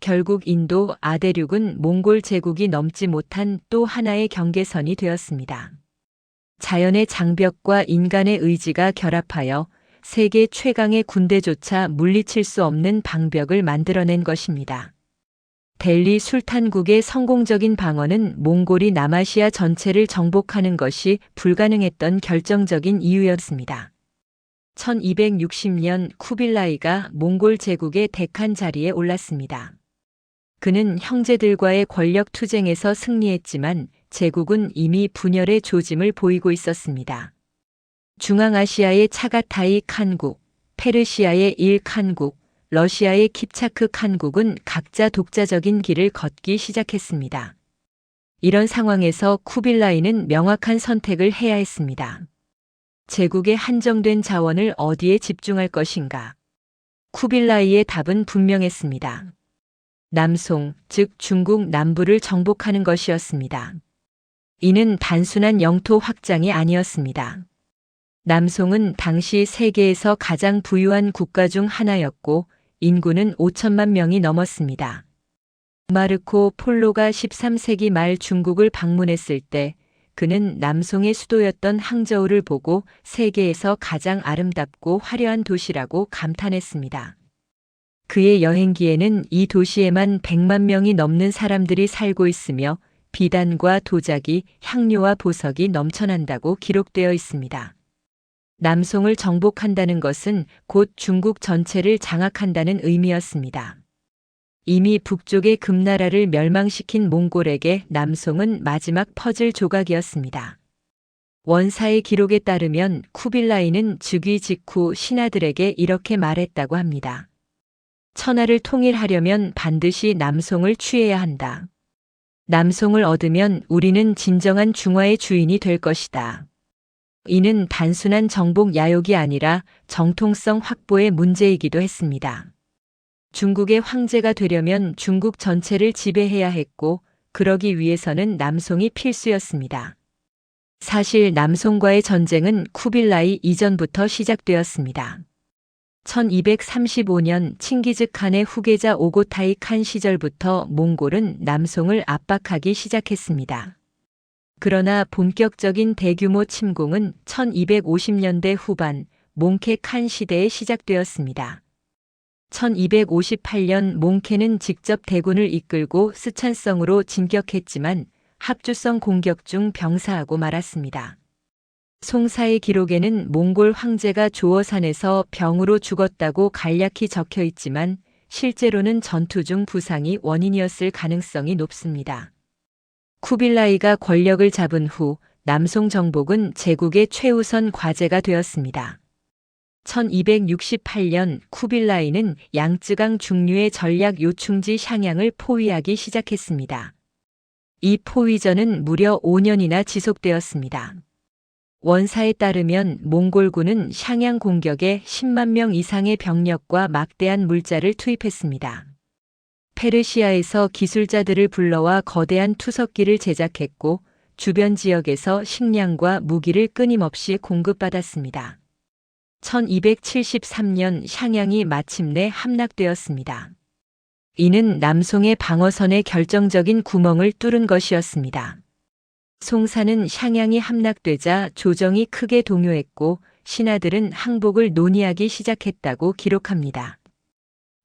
결국 인도 아대륙은 몽골 제국이 넘지 못한 또 하나의 경계선이 되었습니다. 자연의 장벽과 인간의 의지가 결합하여 세계 최강의 군대조차 물리칠 수 없는 방벽을 만들어낸 것입니다. 델리 술탄국의 성공적인 방어는 몽골이 남아시아 전체를 정복하는 것이 불가능했던 결정적인 이유였습니다. 1260년 쿠빌라이가 몽골 제국의 데칸 자리에 올랐습니다. 그는 형제들과의 권력 투쟁에서 승리했지만 제국은 이미 분열의 조짐을 보이고 있었습니다. 중앙아시아의 차가타이 칸국, 페르시아의 일 칸국, 러시아의 킵차크 칸국은 각자 독자적인 길을 걷기 시작했습니다. 이런 상황에서 쿠빌라이는 명확한 선택을 해야 했습니다. 제국의 한정된 자원을 어디에 집중할 것인가? 쿠빌라이의 답은 분명했습니다. 남송, 즉 중국 남부를 정복하는 것이었습니다. 이는 단순한 영토 확장이 아니었습니다. 남송은 당시 세계에서 가장 부유한 국가 중 하나였고 인구는 5천만 명이 넘었습니다. 마르코 폴로가 13세기 말 중국을 방문했을 때 그는 남송의 수도였던 항저우를 보고 세계에서 가장 아름답고 화려한 도시라고 감탄했습니다. 그의 여행기에는 이 도시에만 100만 명이 넘는 사람들이 살고 있으며 비단과 도자기, 향료와 보석이 넘쳐난다고 기록되어 있습니다. 남송을 정복한다는 것은 곧 중국 전체를 장악한다는 의미였습니다. 이미 북쪽의 금나라를 멸망시킨 몽골에게 남송은 마지막 퍼즐 조각이었습니다. 원사의 기록에 따르면 쿠빌라이는 즉위 직후 신하들에게 이렇게 말했다고 합니다. 천하를 통일하려면 반드시 남송을 취해야 한다. 남송을 얻으면 우리는 진정한 중화의 주인이 될 것이다. 이는 단순한 정복 야욕이 아니라 정통성 확보의 문제이기도 했습니다. 중국의 황제가 되려면 중국 전체를 지배해야 했고 그러기 위해서는 남송이 필수였습니다. 사실 남송과의 전쟁은 쿠빌라이 이전부터 시작되었습니다. 1235년 칭기즈 칸의 후계자 오고타이 칸 시절부터 몽골은 남송을 압박하기 시작했습니다. 그러나 본격적인 대규모 침공은 1250년대 후반 몽케 칸 시대에 시작되었습니다. 1258년 몽케는 직접 대군을 이끌고 스촨성으로 진격했지만 합주성 공격 중 병사하고 말았습니다. 송사의 기록에는 몽골 황제가 조어산에서 병으로 죽었다고 간략히 적혀 있지만 실제로는 전투 중 부상이 원인이었을 가능성이 높습니다. 쿠빌라이가 권력을 잡은 후 남송 정복은 제국의 최우선 과제가 되었습니다. 1268년 쿠빌라이는 양쯔강 중류의 전략 요충지 샹양을 포위하기 시작했습니다. 이 포위전은 무려 5년이나 지속되었습니다. 원사에 따르면 몽골군은 샹양 공격에 10만 명 이상의 병력과 막대한 물자를 투입했습니다. 페르시아에서 기술자들을 불러와 거대한 투석기를 제작했고 주변 지역에서 식량과 무기를 끊임없이 공급받았습니다. 1273년 샹양이 마침내 함락되었습니다. 이는 남송의 방어선에 결정적인 구멍을 뚫은 것이었습니다. 송사는 샹양이 함락되자 조정이 크게 동요했고 신하들은 항복을 논의하기 시작했다고 기록합니다.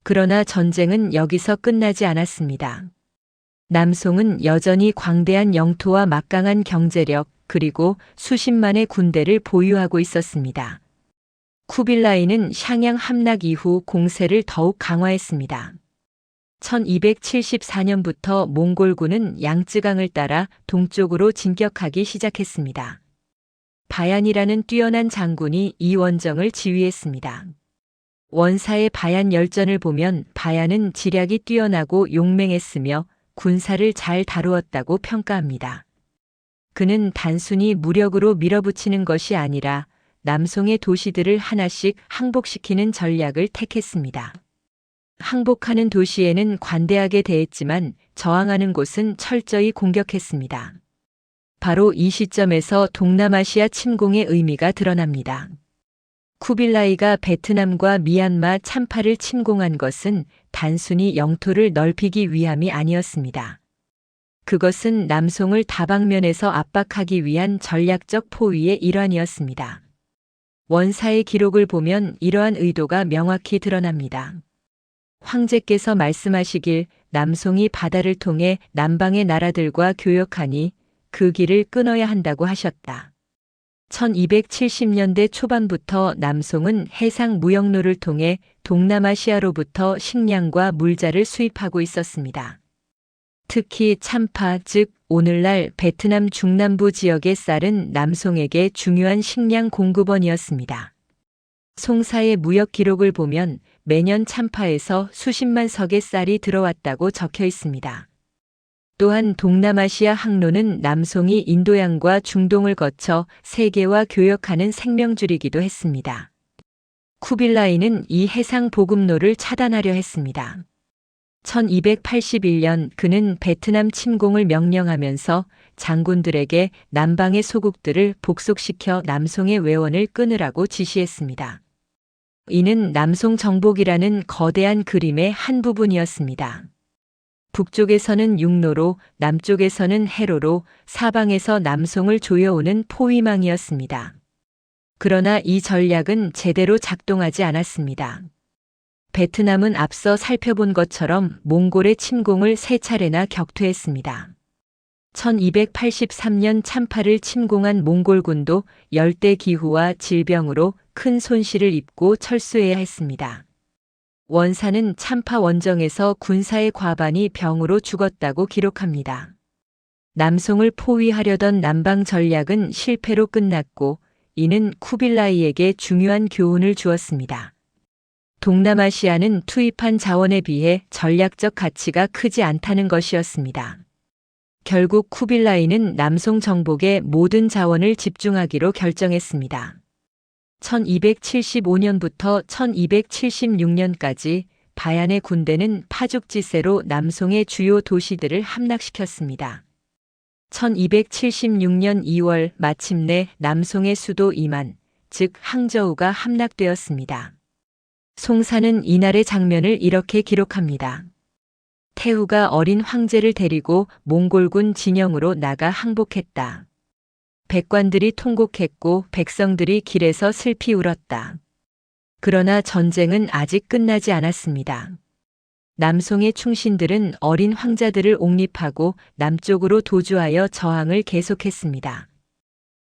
그러나 전쟁은 여기서 끝나지 않았습니다. 남송은 여전히 광대한 영토와 막강한 경제력 그리고 수십만의 군대를 보유하고 있었습니다. 쿠빌라이는 샹양 함락 이후 공세를 더욱 강화했습니다. 1274년부터 몽골군은 양쯔강을 따라 동쪽으로 진격하기 시작했습니다. 바얀이라는 뛰어난 장군이 이 원정을 지휘했습니다. 원사의 바얀 열전을 보면 바얀은 지략이 뛰어나고 용맹했으며 군사를 잘 다루었다고 평가합니다. 그는 단순히 무력으로 밀어붙이는 것이 아니라 남송의 도시들을 하나씩 항복시키는 전략을 택했습니다. 항복하는 도시에는 관대하게 대했지만 저항하는 곳은 철저히 공격했습니다. 바로 이 시점에서 동남아시아 침공의 의미가 드러납니다. 쿠빌라이가 베트남과 미얀마 참파를 침공한 것은 단순히 영토를 넓히기 위함이 아니었습니다. 그것은 남송을 다방면에서 압박하기 위한 전략적 포위의 일환이었습니다. 원사의 기록을 보면 이러한 의도가 명확히 드러납니다. 황제께서 말씀하시길 남송이 바다를 통해 남방의 나라들과 교역하니 그 길을 끊어야 한다고 하셨다. 1270년대 초반부터 남송은 해상 무역로를 통해 동남아시아로부터 식량과 물자를 수입하고 있었습니다. 특히 참파, 즉 오늘날 베트남 중남부 지역의 쌀은 남송에게 중요한 식량 공급원이었습니다. 송사의 무역 기록을 보면 매년 참파에서 수십만 석의 쌀이 들어왔다고 적혀 있습니다. 또한 동남아시아 항로는 남송이 인도양과 중동을 거쳐 세계와 교역하는 생명줄이기도 했습니다. 쿠빌라이는 이 해상 보급로를 차단하려 했습니다. 1281년 그는 베트남 침공을 명령하면서 장군들에게 남방의 소국들을 복속시켜 남송의 외원을 끊으라고 지시했습니다. 이는 남송 정복이라는 거대한 그림의 한 부분이었습니다. 북쪽에서는 육로로, 남쪽에서는 해로로 사방에서 남송을 조여오는 포위망이었습니다. 그러나 이 전략은 제대로 작동하지 않았습니다. 베트남은 앞서 살펴본 것처럼 몽골의 침공을 3차례나 격퇴했습니다. 1283년 참파를 침공한 몽골군도 열대 기후와 질병으로 큰 손실을 입고 철수해야 했습니다. 원사는 참파 원정에서 군사의 과반이 병으로 죽었다고 기록합니다. 남송을 포위하려던 남방 전략은 실패로 끝났고 이는 쿠빌라이에게 중요한 교훈을 주었습니다. 동남아시아는 투입한 자원에 비해 전략적 가치가 크지 않다는 것이었습니다. 결국 쿠빌라이는 남송 정복에 모든 자원을 집중하기로 결정했습니다. 1275년부터 1276년까지 바얀의 군대는 파죽지세로 남송의 주요 도시들을 함락시켰습니다. 1276년 2월 마침내 남송의 수도 이만, 즉 항저우가 함락되었습니다. 송사는 이날의 장면을 이렇게 기록합니다. 태후가 어린 황제를 데리고 몽골군 진영으로 나가 항복했다. 백관들이 통곡했고 백성들이 길에서 슬피 울었다. 그러나 전쟁은 아직 끝나지 않았습니다. 남송의 충신들은 어린 황자들을 옹립하고 남쪽으로 도주하여 저항을 계속했습니다.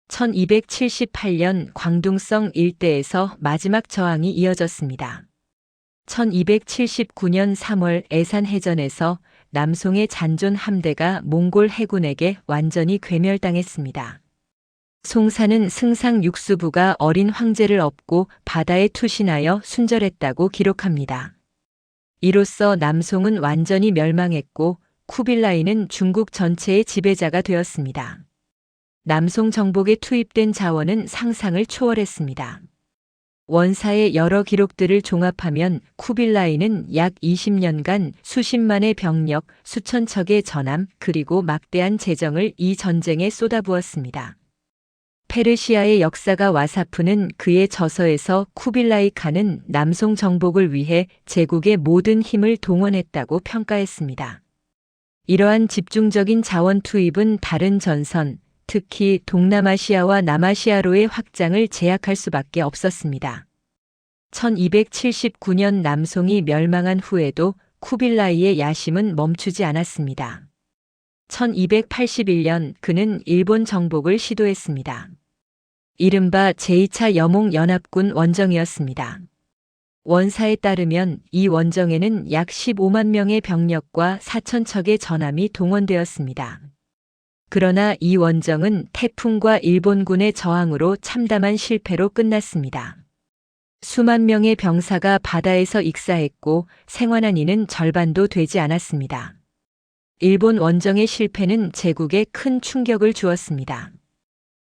1278년 광둥성 일대에서 마지막 저항이 이어졌습니다. 1279년 3월 애산해전에서 남송의 잔존 함대가 몽골 해군에게 완전히 괴멸당했습니다. 송사는 승상 육수부가 어린 황제를 업고 바다에 투신하여 순절했다고 기록합니다. 이로써 남송은 완전히 멸망했고 쿠빌라이는 중국 전체의 지배자가 되었습니다. 남송 정복에 투입된 자원은 상상을 초월했습니다. 원사의 여러 기록들을 종합하면 쿠빌라이는 약 20년간 수십만의 병력, 수천 척의 전함, 그리고 막대한 재정을 이 전쟁에 쏟아부었습니다. 페르시아의 역사가 와사프는 그의 저서에서 쿠빌라이 칸은 남송 정복을 위해 제국의 모든 힘을 동원했다고 평가했습니다. 이러한 집중적인 자원 투입은 다른 전선, 특히 동남아시아와 남아시아로의 확장을 제약할 수밖에 없었습니다. 1279년 남송이 멸망한 후에도 쿠빌라이의 야심은 멈추지 않았습니다. 1281년 그는 일본 정복을 시도했습니다. 이른바 제2차 여몽연합군 원정이었습니다. 원사에 따르면 이 원정에는 약 15만 명의 병력과 4천 척의 전함이 동원되었습니다. 그러나 이 원정은 태풍과 일본군의 저항으로 참담한 실패로 끝났습니다. 수만 명의 병사가 바다에서 익사했고 생환한 이는 절반도 되지 않았습니다. 일본 원정의 실패는 제국에 큰 충격을 주었습니다.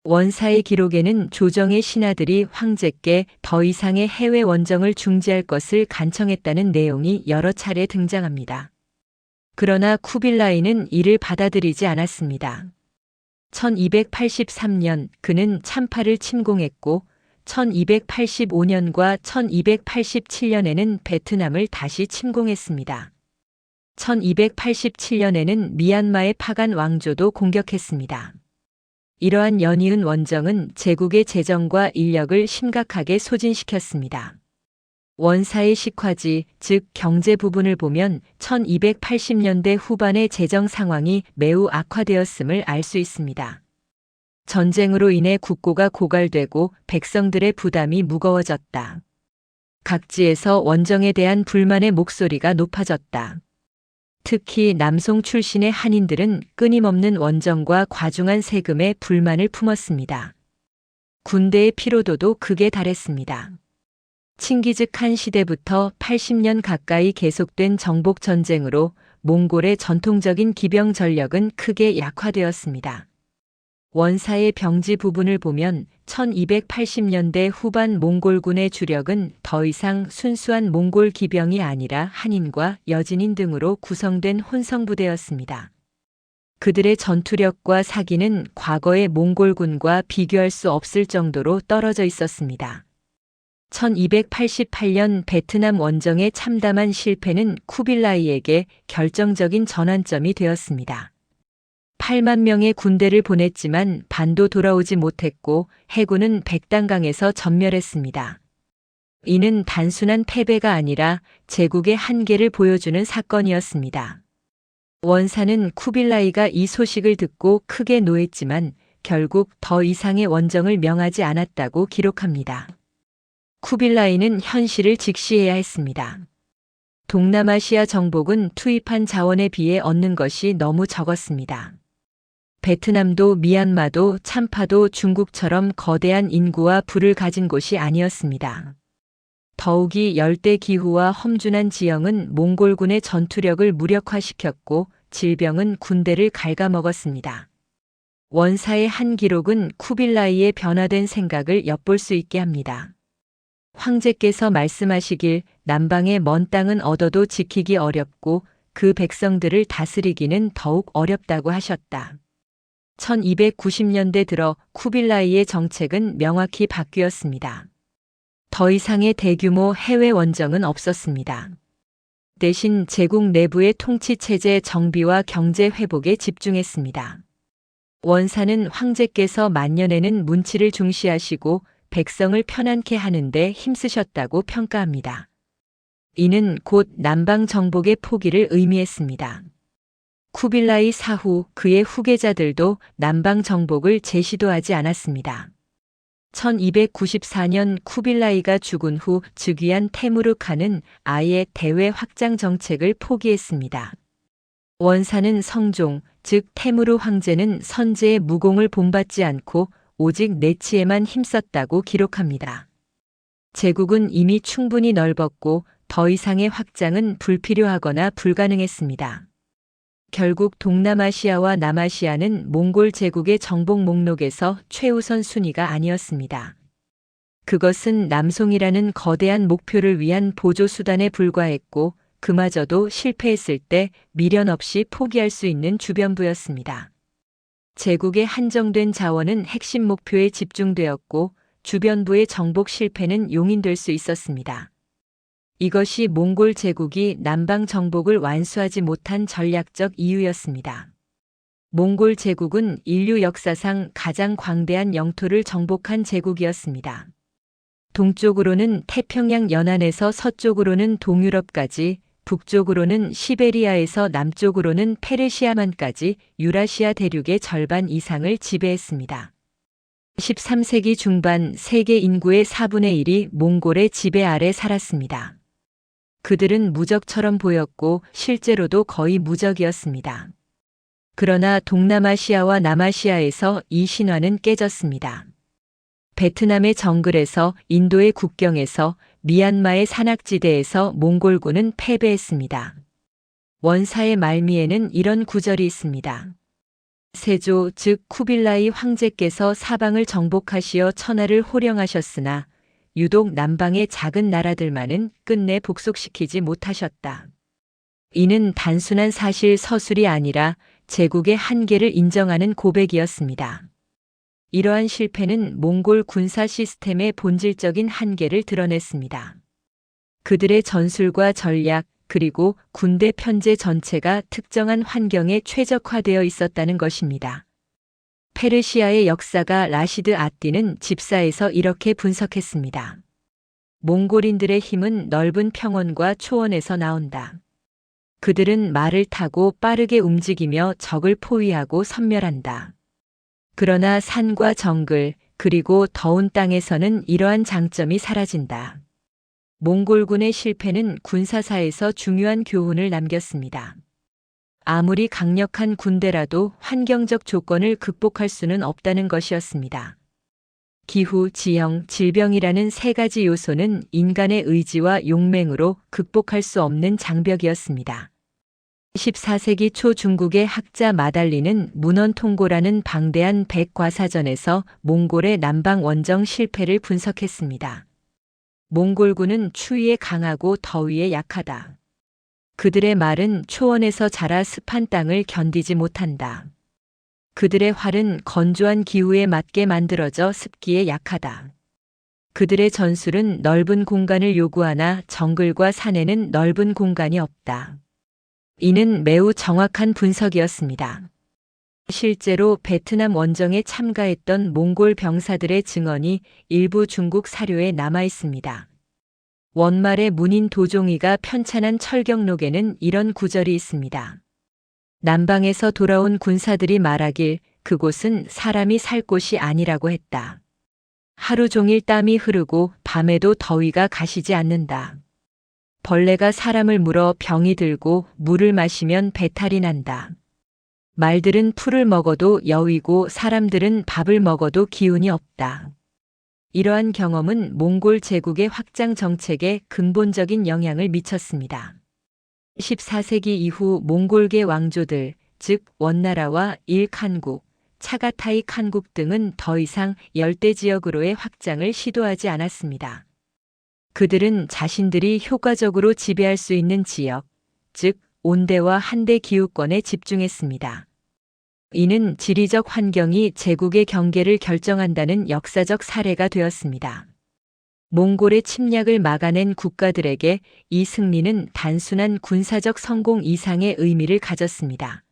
원사의 기록에는 조정의 신하들이 황제께 더 이상의 해외 원정을 중지할 것을 간청했다는 내용이 여러 차례 등장합니다. 그러나 쿠빌라이는 이를 받아들이지 않았습니다. 1283년 그는 참파를 침공했고 1285년과 1287년에는 베트남을 다시 침공했습니다. 1287년에는 미얀마의 파간 왕조도 공격했습니다. 이러한 연이은 원정은 제국의 재정과 인력을 심각하게 소진시켰습니다. 원사의 식화지, 즉 경제 부분을 보면 1280년대 후반의 재정 상황이 매우 악화되었음을 알 수 있습니다. 전쟁으로 인해 국고가 고갈되고 백성들의 부담이 무거워졌다. 각지에서 원정에 대한 불만의 목소리가 높아졌다. 특히 남송 출신의 한인들은 끊임없는 원정과 과중한 세금에 불만을 품었습니다. 군대의 피로도도 극에 달했습니다. 칭기즈칸 시대부터 80년 가까이 계속된 정복 전쟁으로 몽골의 전통적인 기병 전력은 크게 약화되었습니다. 원사의 병지 부분을 보면 1280년대 후반 몽골군의 주력은 더 이상 순수한 몽골 기병이 아니라 한인과 여진인 등으로 구성된 혼성부대였습니다. 그들의 전투력과 사기는 과거의 몽골군과 비교할 수 없을 정도로 떨어져 있었습니다. 1288년 베트남 원정의 참담한 실패는 쿠빌라이에게 결정적인 전환점이 되었습니다. 8만 명의 군대를 보냈지만 반도 돌아오지 못했고 해군은 백단강에서 전멸했습니다. 이는 단순한 패배가 아니라 제국의 한계를 보여주는 사건이었습니다. 원사는 쿠빌라이가 이 소식을 듣고 크게 노했지만 결국 더 이상의 원정을 명하지 않았다고 기록합니다. 쿠빌라이는 현실을 직시해야 했습니다. 동남아시아 정복은 투입한 자원에 비해 얻는 것이 너무 적었습니다. 베트남도 미얀마도 참파도 중국처럼 거대한 인구와 부를 가진 곳이 아니었습니다. 더욱이 열대 기후와 험준한 지형은 몽골군의 전투력을 무력화시켰고 질병은 군대를 갉아먹었습니다. 원사의 한 기록은 쿠빌라이의 변화된 생각을 엿볼 수 있게 합니다. 황제께서 말씀하시길 남방의 먼 땅은 얻어도 지키기 어렵고 그 백성들을 다스리기는 더욱 어렵다고 하셨다. 1290년대 들어 쿠빌라이의 정책은 명확히 바뀌었습니다. 더 이상의 대규모 해외 원정은 없었습니다. 대신 제국 내부의 통치체제 정비와 경제 회복에 집중했습니다. 원사는 황제께서 만년에는 문치를 중시하시고 백성을 편안케 하는데 힘쓰셨다고 평가합니다. 이는 곧 남방 정복의 포기를 의미했습니다. 쿠빌라이 사후 그의 후계자들도 남방 정복을 제시도하지 않았습니다. 1294년 쿠빌라이가 죽은 후 즉위한 테무르칸은 아예 대외 확장 정책을 포기했습니다. 원사는 성종, 즉 테무르 황제는 선제의 무공을 본받지 않고 오직 내치에만 힘썼다고 기록합니다. 제국은 이미 충분히 넓었고 더 이상의 확장은 불필요하거나 불가능했습니다. 결국 동남아시아와 남아시아는 몽골 제국의 정복 목록에서 최우선 순위가 아니었습니다. 그것은 남송이라는 거대한 목표를 위한 보조수단에 불과했고 그마저도 실패했을 때 미련 없이 포기할 수 있는 주변부였습니다. 제국의 한정된 자원은 핵심 목표에 집중되었고 주변부의 정복 실패는 용인될 수 있었습니다. 이것이 몽골 제국이 남방 정복을 완수하지 못한 전략적 이유였습니다. 몽골 제국은 인류 역사상 가장 광대한 영토를 정복한 제국이었습니다. 동쪽으로는 태평양 연안에서 서쪽으로는 동유럽까지, 북쪽으로는 시베리아에서 남쪽으로는 페르시아만까지 유라시아 대륙의 절반 이상을 지배했습니다. 13세기 중반 세계 인구의 4분의 1이 몽골의 지배 아래 살았습니다. 그들은 무적처럼 보였고 실제로도 거의 무적이었습니다. 그러나 동남아시아와 남아시아에서 이 신화는 깨졌습니다. 베트남의 정글에서, 인도의 국경에서, 미얀마의 산악지대에서 몽골군은 패배했습니다. 원사의 말미에는 이런 구절이 있습니다. 세조 즉 쿠빌라이 황제께서 사방을 정복하시어 천하를 호령하셨으나 유독 남방의 작은 나라들만은 끝내 복속시키지 못하셨다. 이는 단순한 사실 서술이 아니라 제국의 한계를 인정하는 고백이었습니다. 이러한 실패는 몽골 군사 시스템의 본질적인 한계를 드러냈습니다. 그들의 전술과 전략, 그리고 군대 편제 전체가 특정한 환경에 최적화되어 있었다는 것입니다. 페르시아의 역사가 라시드 아띠는 집사에서 이렇게 분석했습니다. 몽골인들의 힘은 넓은 평원과 초원에서 나온다. 그들은 말을 타고 빠르게 움직이며 적을 포위하고 섬멸한다. 그러나 산과 정글, 그리고 더운 땅에서는 이러한 장점이 사라진다. 몽골군의 실패는 군사사에서 중요한 교훈을 남겼습니다. 아무리 강력한 군대라도 환경적 조건을 극복할 수는 없다는 것이었습니다. 기후, 지형, 질병이라는 세 가지 요소는 인간의 의지와 용맹으로 극복할 수 없는 장벽이었습니다. 14세기 초 중국의 학자 마달리는 문헌통고라는 방대한 백과사전에서 몽골의 남방 원정 실패를 분석했습니다. 몽골군은 추위에 강하고 더위에 약하다. 그들의 말은 초원에서 자라 습한 땅을 견디지 못한다. 그들의 활은 건조한 기후에 맞게 만들어져 습기에 약하다. 그들의 전술은 넓은 공간을 요구하나 정글과 산에는 넓은 공간이 없다. 이는 매우 정확한 분석이었습니다. 실제로 베트남 원정에 참가했던 몽골 병사들의 증언이 일부 중국 사료에 남아 있습니다. 원말의 문인 도종이가 편찬한 철경록에는 이런 구절이 있습니다. 남방에서 돌아온 군사들이 말하길 그곳은 사람이 살 곳이 아니라고 했다. 하루 종일 땀이 흐르고 밤에도 더위가 가시지 않는다. 벌레가 사람을 물어 병이 들고 물을 마시면 배탈이 난다. 말들은 풀을 먹어도 여위고 사람들은 밥을 먹어도 기운이 없다. 이러한 경험은 몽골 제국의 확장 정책에 근본적인 영향을 미쳤습니다. 14세기 이후 몽골계 왕조들, 즉 원나라와 일칸국, 차가타이 칸국 등은 더 이상 열대 지역으로의 확장을 시도하지 않았습니다. 그들은 자신들이 효과적으로 지배할 수 있는 지역, 즉 온대와 한대 기후권에 집중했습니다. 이는 지리적 환경이 제국의 경계를 결정한다는 역사적 사례가 되었습니다. 몽골의 침략을 막아낸 국가들에게 이 승리는 단순한 군사적 성공 이상의 의미를 가졌습니다.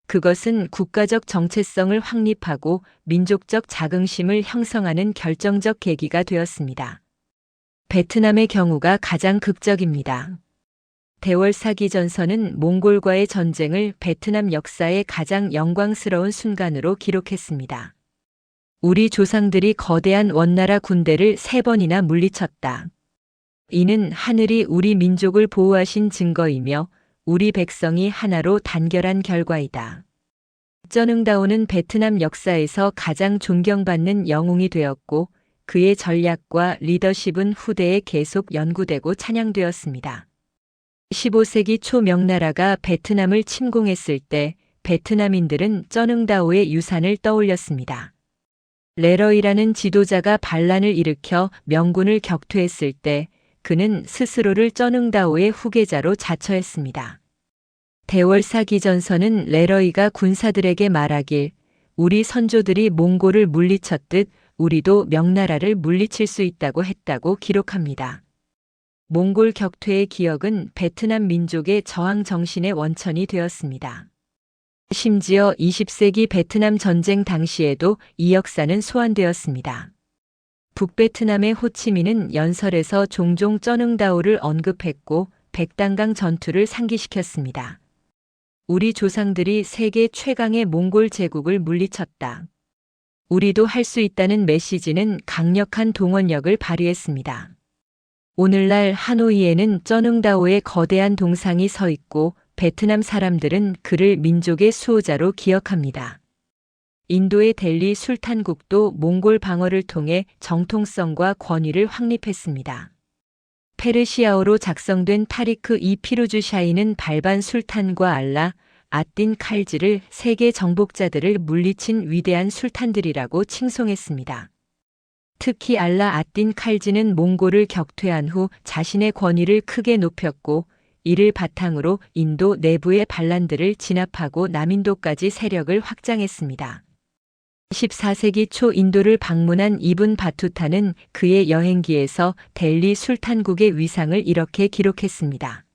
그것은 국가적 정체성을 확립하고 민족적 자긍심을 형성하는 결정적 계기가 되었습니다. 베트남의 경우가 가장 극적입니다. 대월사기전서는 몽골과의 전쟁을 베트남 역사의 가장 영광스러운 순간으로 기록했습니다. 우리 조상들이 거대한 원나라 군대를 3번이나 물리쳤다. 이는 하늘이 우리 민족을 보호하신 증거이며 우리 백성이 하나로 단결한 결과이다. 쩌능다오는 베트남 역사에서 가장 존경받는 영웅이 되었고 그의 전략과 리더십은 후대에 계속 연구되고 찬양되었습니다. 15세기 초 명나라가 베트남을 침공했을 때 베트남인들은 쩌능다오의 유산을 떠올렸습니다. 레러이라는 지도자가 반란을 일으켜 명군을 격퇴했을 때 그는 스스로를 쩌능다오의 후계자로 자처했습니다. 대월사기전서는 레러이가 군사들에게 말하길 우리 선조들이 몽골을 물리쳤듯 우리도 명나라를 물리칠 수 있다고 했다고 기록합니다. 몽골 격퇴의 기억은 베트남 민족의 저항 정신의 원천이 되었습니다. 심지어 20세기 베트남 전쟁 당시에도 이 역사는 소환되었습니다. 북베트남의 호치민은 연설에서 종종 쩌능다오를 언급했고 백단강 전투를 상기시켰습니다. 우리 조상들이 세계 최강의 몽골 제국을 물리쳤다. 우리도 할 수 있다는 메시지는 강력한 동원력을 발휘했습니다. 오늘날 하노이에는 쩌능다오의 거대한 동상이 서 있고 베트남 사람들은 그를 민족의 수호자로 기억합니다. 인도의 델리 술탄국도 몽골 방어를 통해 정통성과 권위를 확립했습니다. 페르시아어로 작성된 타리크 이 피루즈 샤이는 발반 술탄과 알라, 아딘 칼지를 세계 정복자들을 물리친 위대한 술탄들이라고 칭송했습니다. 특히 알라 아딘 칼지는 몽골을 격퇴한 후 자신의 권위를 크게 높였고 이를 바탕으로 인도 내부의 반란들을 진압하고 남인도까지 세력을 확장했습니다. 14세기 초 인도를 방문한 이븐 바투타는 그의 여행기에서 델리 술탄국의 위상을 이렇게 기록했습니다.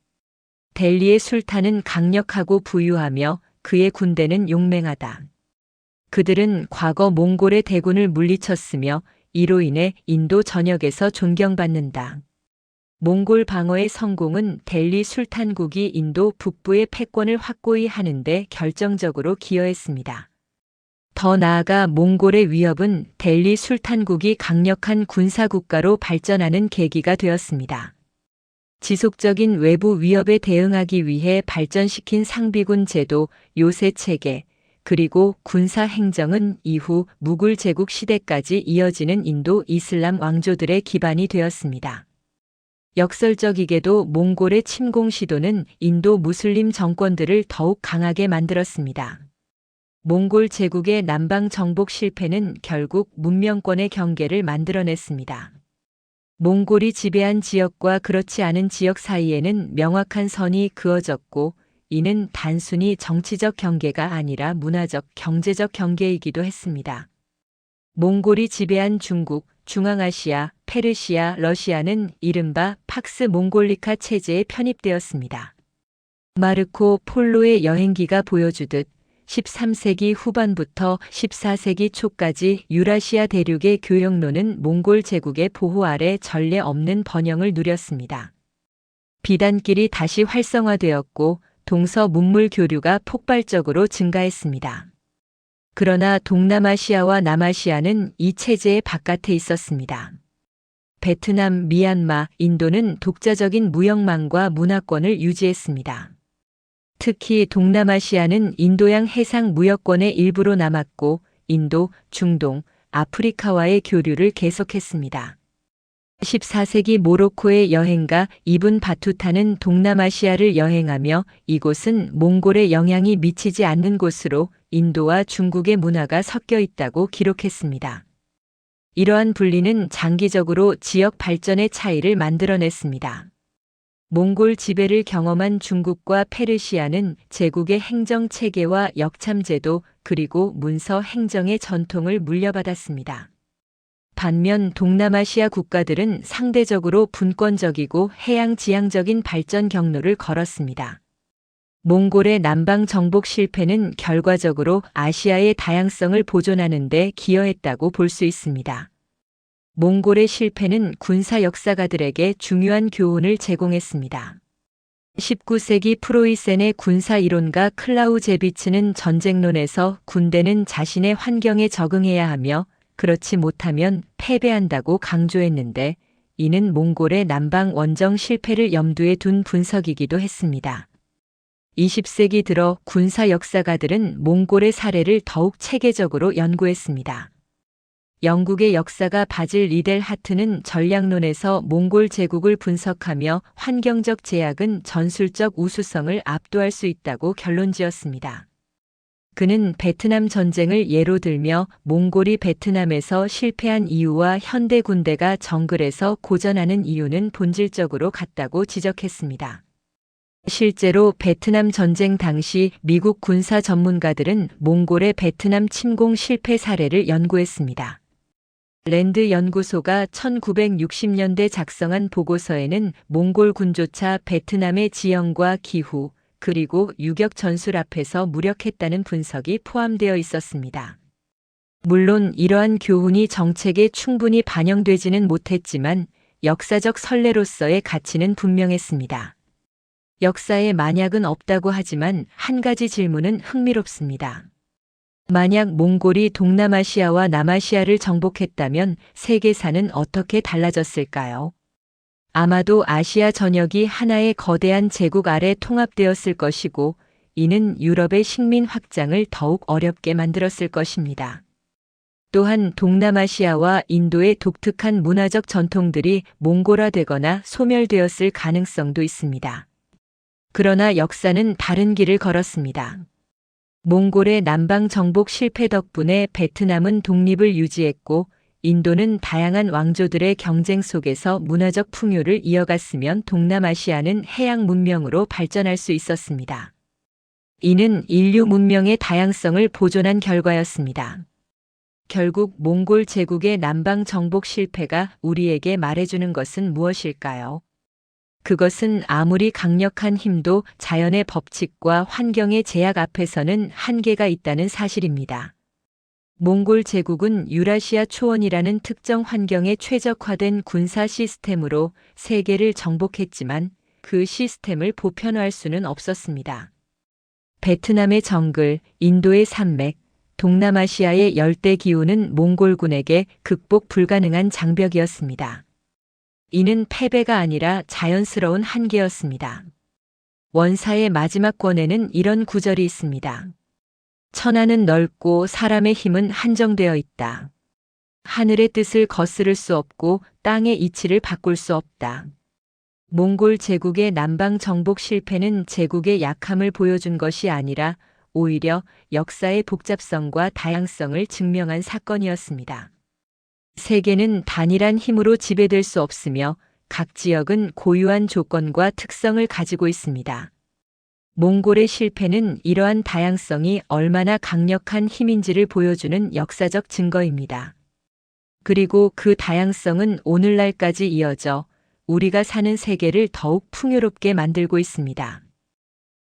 델리의 술탄은 강력하고 부유하며 그의 군대는 용맹하다. 그들은 과거 몽골의 대군을 물리쳤으며 이로 인해 인도 전역에서 존경받는다. 몽골 방어의 성공은 델리 술탄국이 인도 북부의 패권을 확고히 하는데 결정적으로 기여했습니다. 더 나아가 몽골의 위협은 델리 술탄국이 강력한 군사국가로 발전하는 계기가 되었습니다. 지속적인 외부 위협에 대응하기 위해 발전시킨 상비군 제도, 요새 체계, 그리고 군사 행정은 이후 무굴 제국 시대까지 이어지는 인도 이슬람 왕조들의 기반이 되었습니다. 역설적이게도 몽골의 침공 시도는 인도 무슬림 정권들을 더욱 강하게 만들었습니다. 몽골 제국의 남방 정복 실패는 결국 문명권의 경계를 만들어냈습니다. 몽골이 지배한 지역과 그렇지 않은 지역 사이에는 명확한 선이 그어졌고, 이는 단순히 정치적 경계가 아니라 문화적, 경제적 경계이기도 했습니다. 몽골이 지배한 중국, 중앙아시아, 페르시아, 러시아는 이른바 팍스 몽골리카 체제에 편입되었습니다. 마르코 폴로의 여행기가 보여주듯 13세기 후반부터 14세기 초까지 유라시아 대륙의 교역로는 몽골 제국의 보호 아래 전례 없는 번영을 누렸습니다. 비단길이 다시 활성화되었고 동서 문물 교류가 폭발적으로 증가했습니다. 그러나 동남아시아와 남아시아는 이 체제의 바깥에 있었습니다. 베트남, 미얀마, 인도는 독자적인 무역망과 문화권을 유지했습니다. 특히 동남아시아는 인도양 해상 무역권의 일부로 남았고 인도, 중동, 아프리카와의 교류를 계속했습니다. 14세기 모로코의 여행가 이븐 바투타는 동남아시아를 여행하며 이곳은 몽골의 영향이 미치지 않는 곳으로 인도와 중국의 문화가 섞여 있다고 기록했습니다. 이러한 분리는 장기적으로 지역 발전의 차이를 만들어냈습니다. 몽골 지배를 경험한 중국과 페르시아는 제국의 행정 체계와 역참제도 그리고 문서 행정의 전통을 물려받았습니다. 반면 동남아시아 국가들은 상대적으로 분권적이고 해양 지향적인 발전 경로를 걸었습니다. 몽골의 남방 정복 실패는 결과적으로 아시아의 다양성을 보존하는 데 기여했다고 볼 수 있습니다. 몽골의 실패는 군사 역사가들에게 중요한 교훈을 제공했습니다. 19세기 프로이센의 군사 이론가 클라우제비츠는 전쟁론에서 군대는 자신의 환경에 적응해야 하며 그렇지 못하면 패배한다고 강조했는데 이는 몽골의 남방 원정 실패를 염두에 둔 분석이기도 했습니다. 20세기 들어 군사 역사가들은 몽골의 사례를 더욱 체계적으로 연구했습니다. 영국의 역사가 바질 리델 하트는 전략론에서 몽골 제국을 분석하며 환경적 제약은 전술적 우수성을 압도할 수 있다고 결론지었습니다. 그는 베트남 전쟁을 예로 들며 몽골이 베트남에서 실패한 이유와 현대 군대가 정글에서 고전하는 이유는 본질적으로 같다고 지적했습니다. 실제로 베트남 전쟁 당시 미국 군사 전문가들은 몽골의 베트남 침공 실패 사례를 연구했습니다. 랜드 연구소가 1960년대 작성한 보고서에는 몽골 군조차 베트남의 지형과 기후, 그리고 유격 전술 앞에서 무력했다는 분석이 포함되어 있었습니다. 물론 이러한 교훈이 정책에 충분히 반영되지는 못했지만 역사적 선례로서의 가치는 분명했습니다. 역사에 만약은 없다고 하지만 한 가지 질문은 흥미롭습니다. 만약 몽골이 동남아시아와 남아시아를 정복했다면 세계사는 어떻게 달라졌을까요? 아마도 아시아 전역이 하나의 거대한 제국 아래 통합되었을 것이고, 이는 유럽의 식민 확장을 더욱 어렵게 만들었을 것입니다. 또한 동남아시아와 인도의 독특한 문화적 전통들이 몽골화되거나 소멸되었을 가능성도 있습니다. 그러나 역사는 다른 길을 걸었습니다. 몽골의 남방 정복 실패 덕분에 베트남은 독립을 유지했고 인도는 다양한 왕조들의 경쟁 속에서 문화적 풍요를 이어갔으면 동남아시아는 해양 문명으로 발전할 수 있었습니다. 이는 인류 문명의 다양성을 보존한 결과였습니다. 결국 몽골 제국의 남방 정복 실패가 우리에게 말해주는 것은 무엇일까요? 그것은 아무리 강력한 힘도 자연의 법칙과 환경의 제약 앞에서는 한계가 있다는 사실입니다. 몽골 제국은 유라시아 초원이라는 특정 환경에 최적화된 군사 시스템으로 세계를 정복했지만 그 시스템을 보편화할 수는 없었습니다. 베트남의 정글, 인도의 산맥, 동남아시아의 열대 기후는 몽골군에게 극복 불가능한 장벽이었습니다. 이는 패배가 아니라 자연스러운 한계였습니다. 원사의 마지막 권에는 이런 구절이 있습니다. 천하는 넓고 사람의 힘은 한정되어 있다. 하늘의 뜻을 거스를 수 없고 땅의 이치를 바꿀 수 없다. 몽골 제국의 남방 정복 실패는 제국의 약함을 보여준 것이 아니라 오히려 역사의 복잡성과 다양성을 증명한 사건이었습니다. 세계는 단일한 힘으로 지배될 수 없으며 각 지역은 고유한 조건과 특성을 가지고 있습니다. 몽골의 실패는 이러한 다양성이 얼마나 강력한 힘인지를 보여주는 역사적 증거입니다. 그리고 그 다양성은 오늘날까지 이어져 우리가 사는 세계를 더욱 풍요롭게 만들고 있습니다.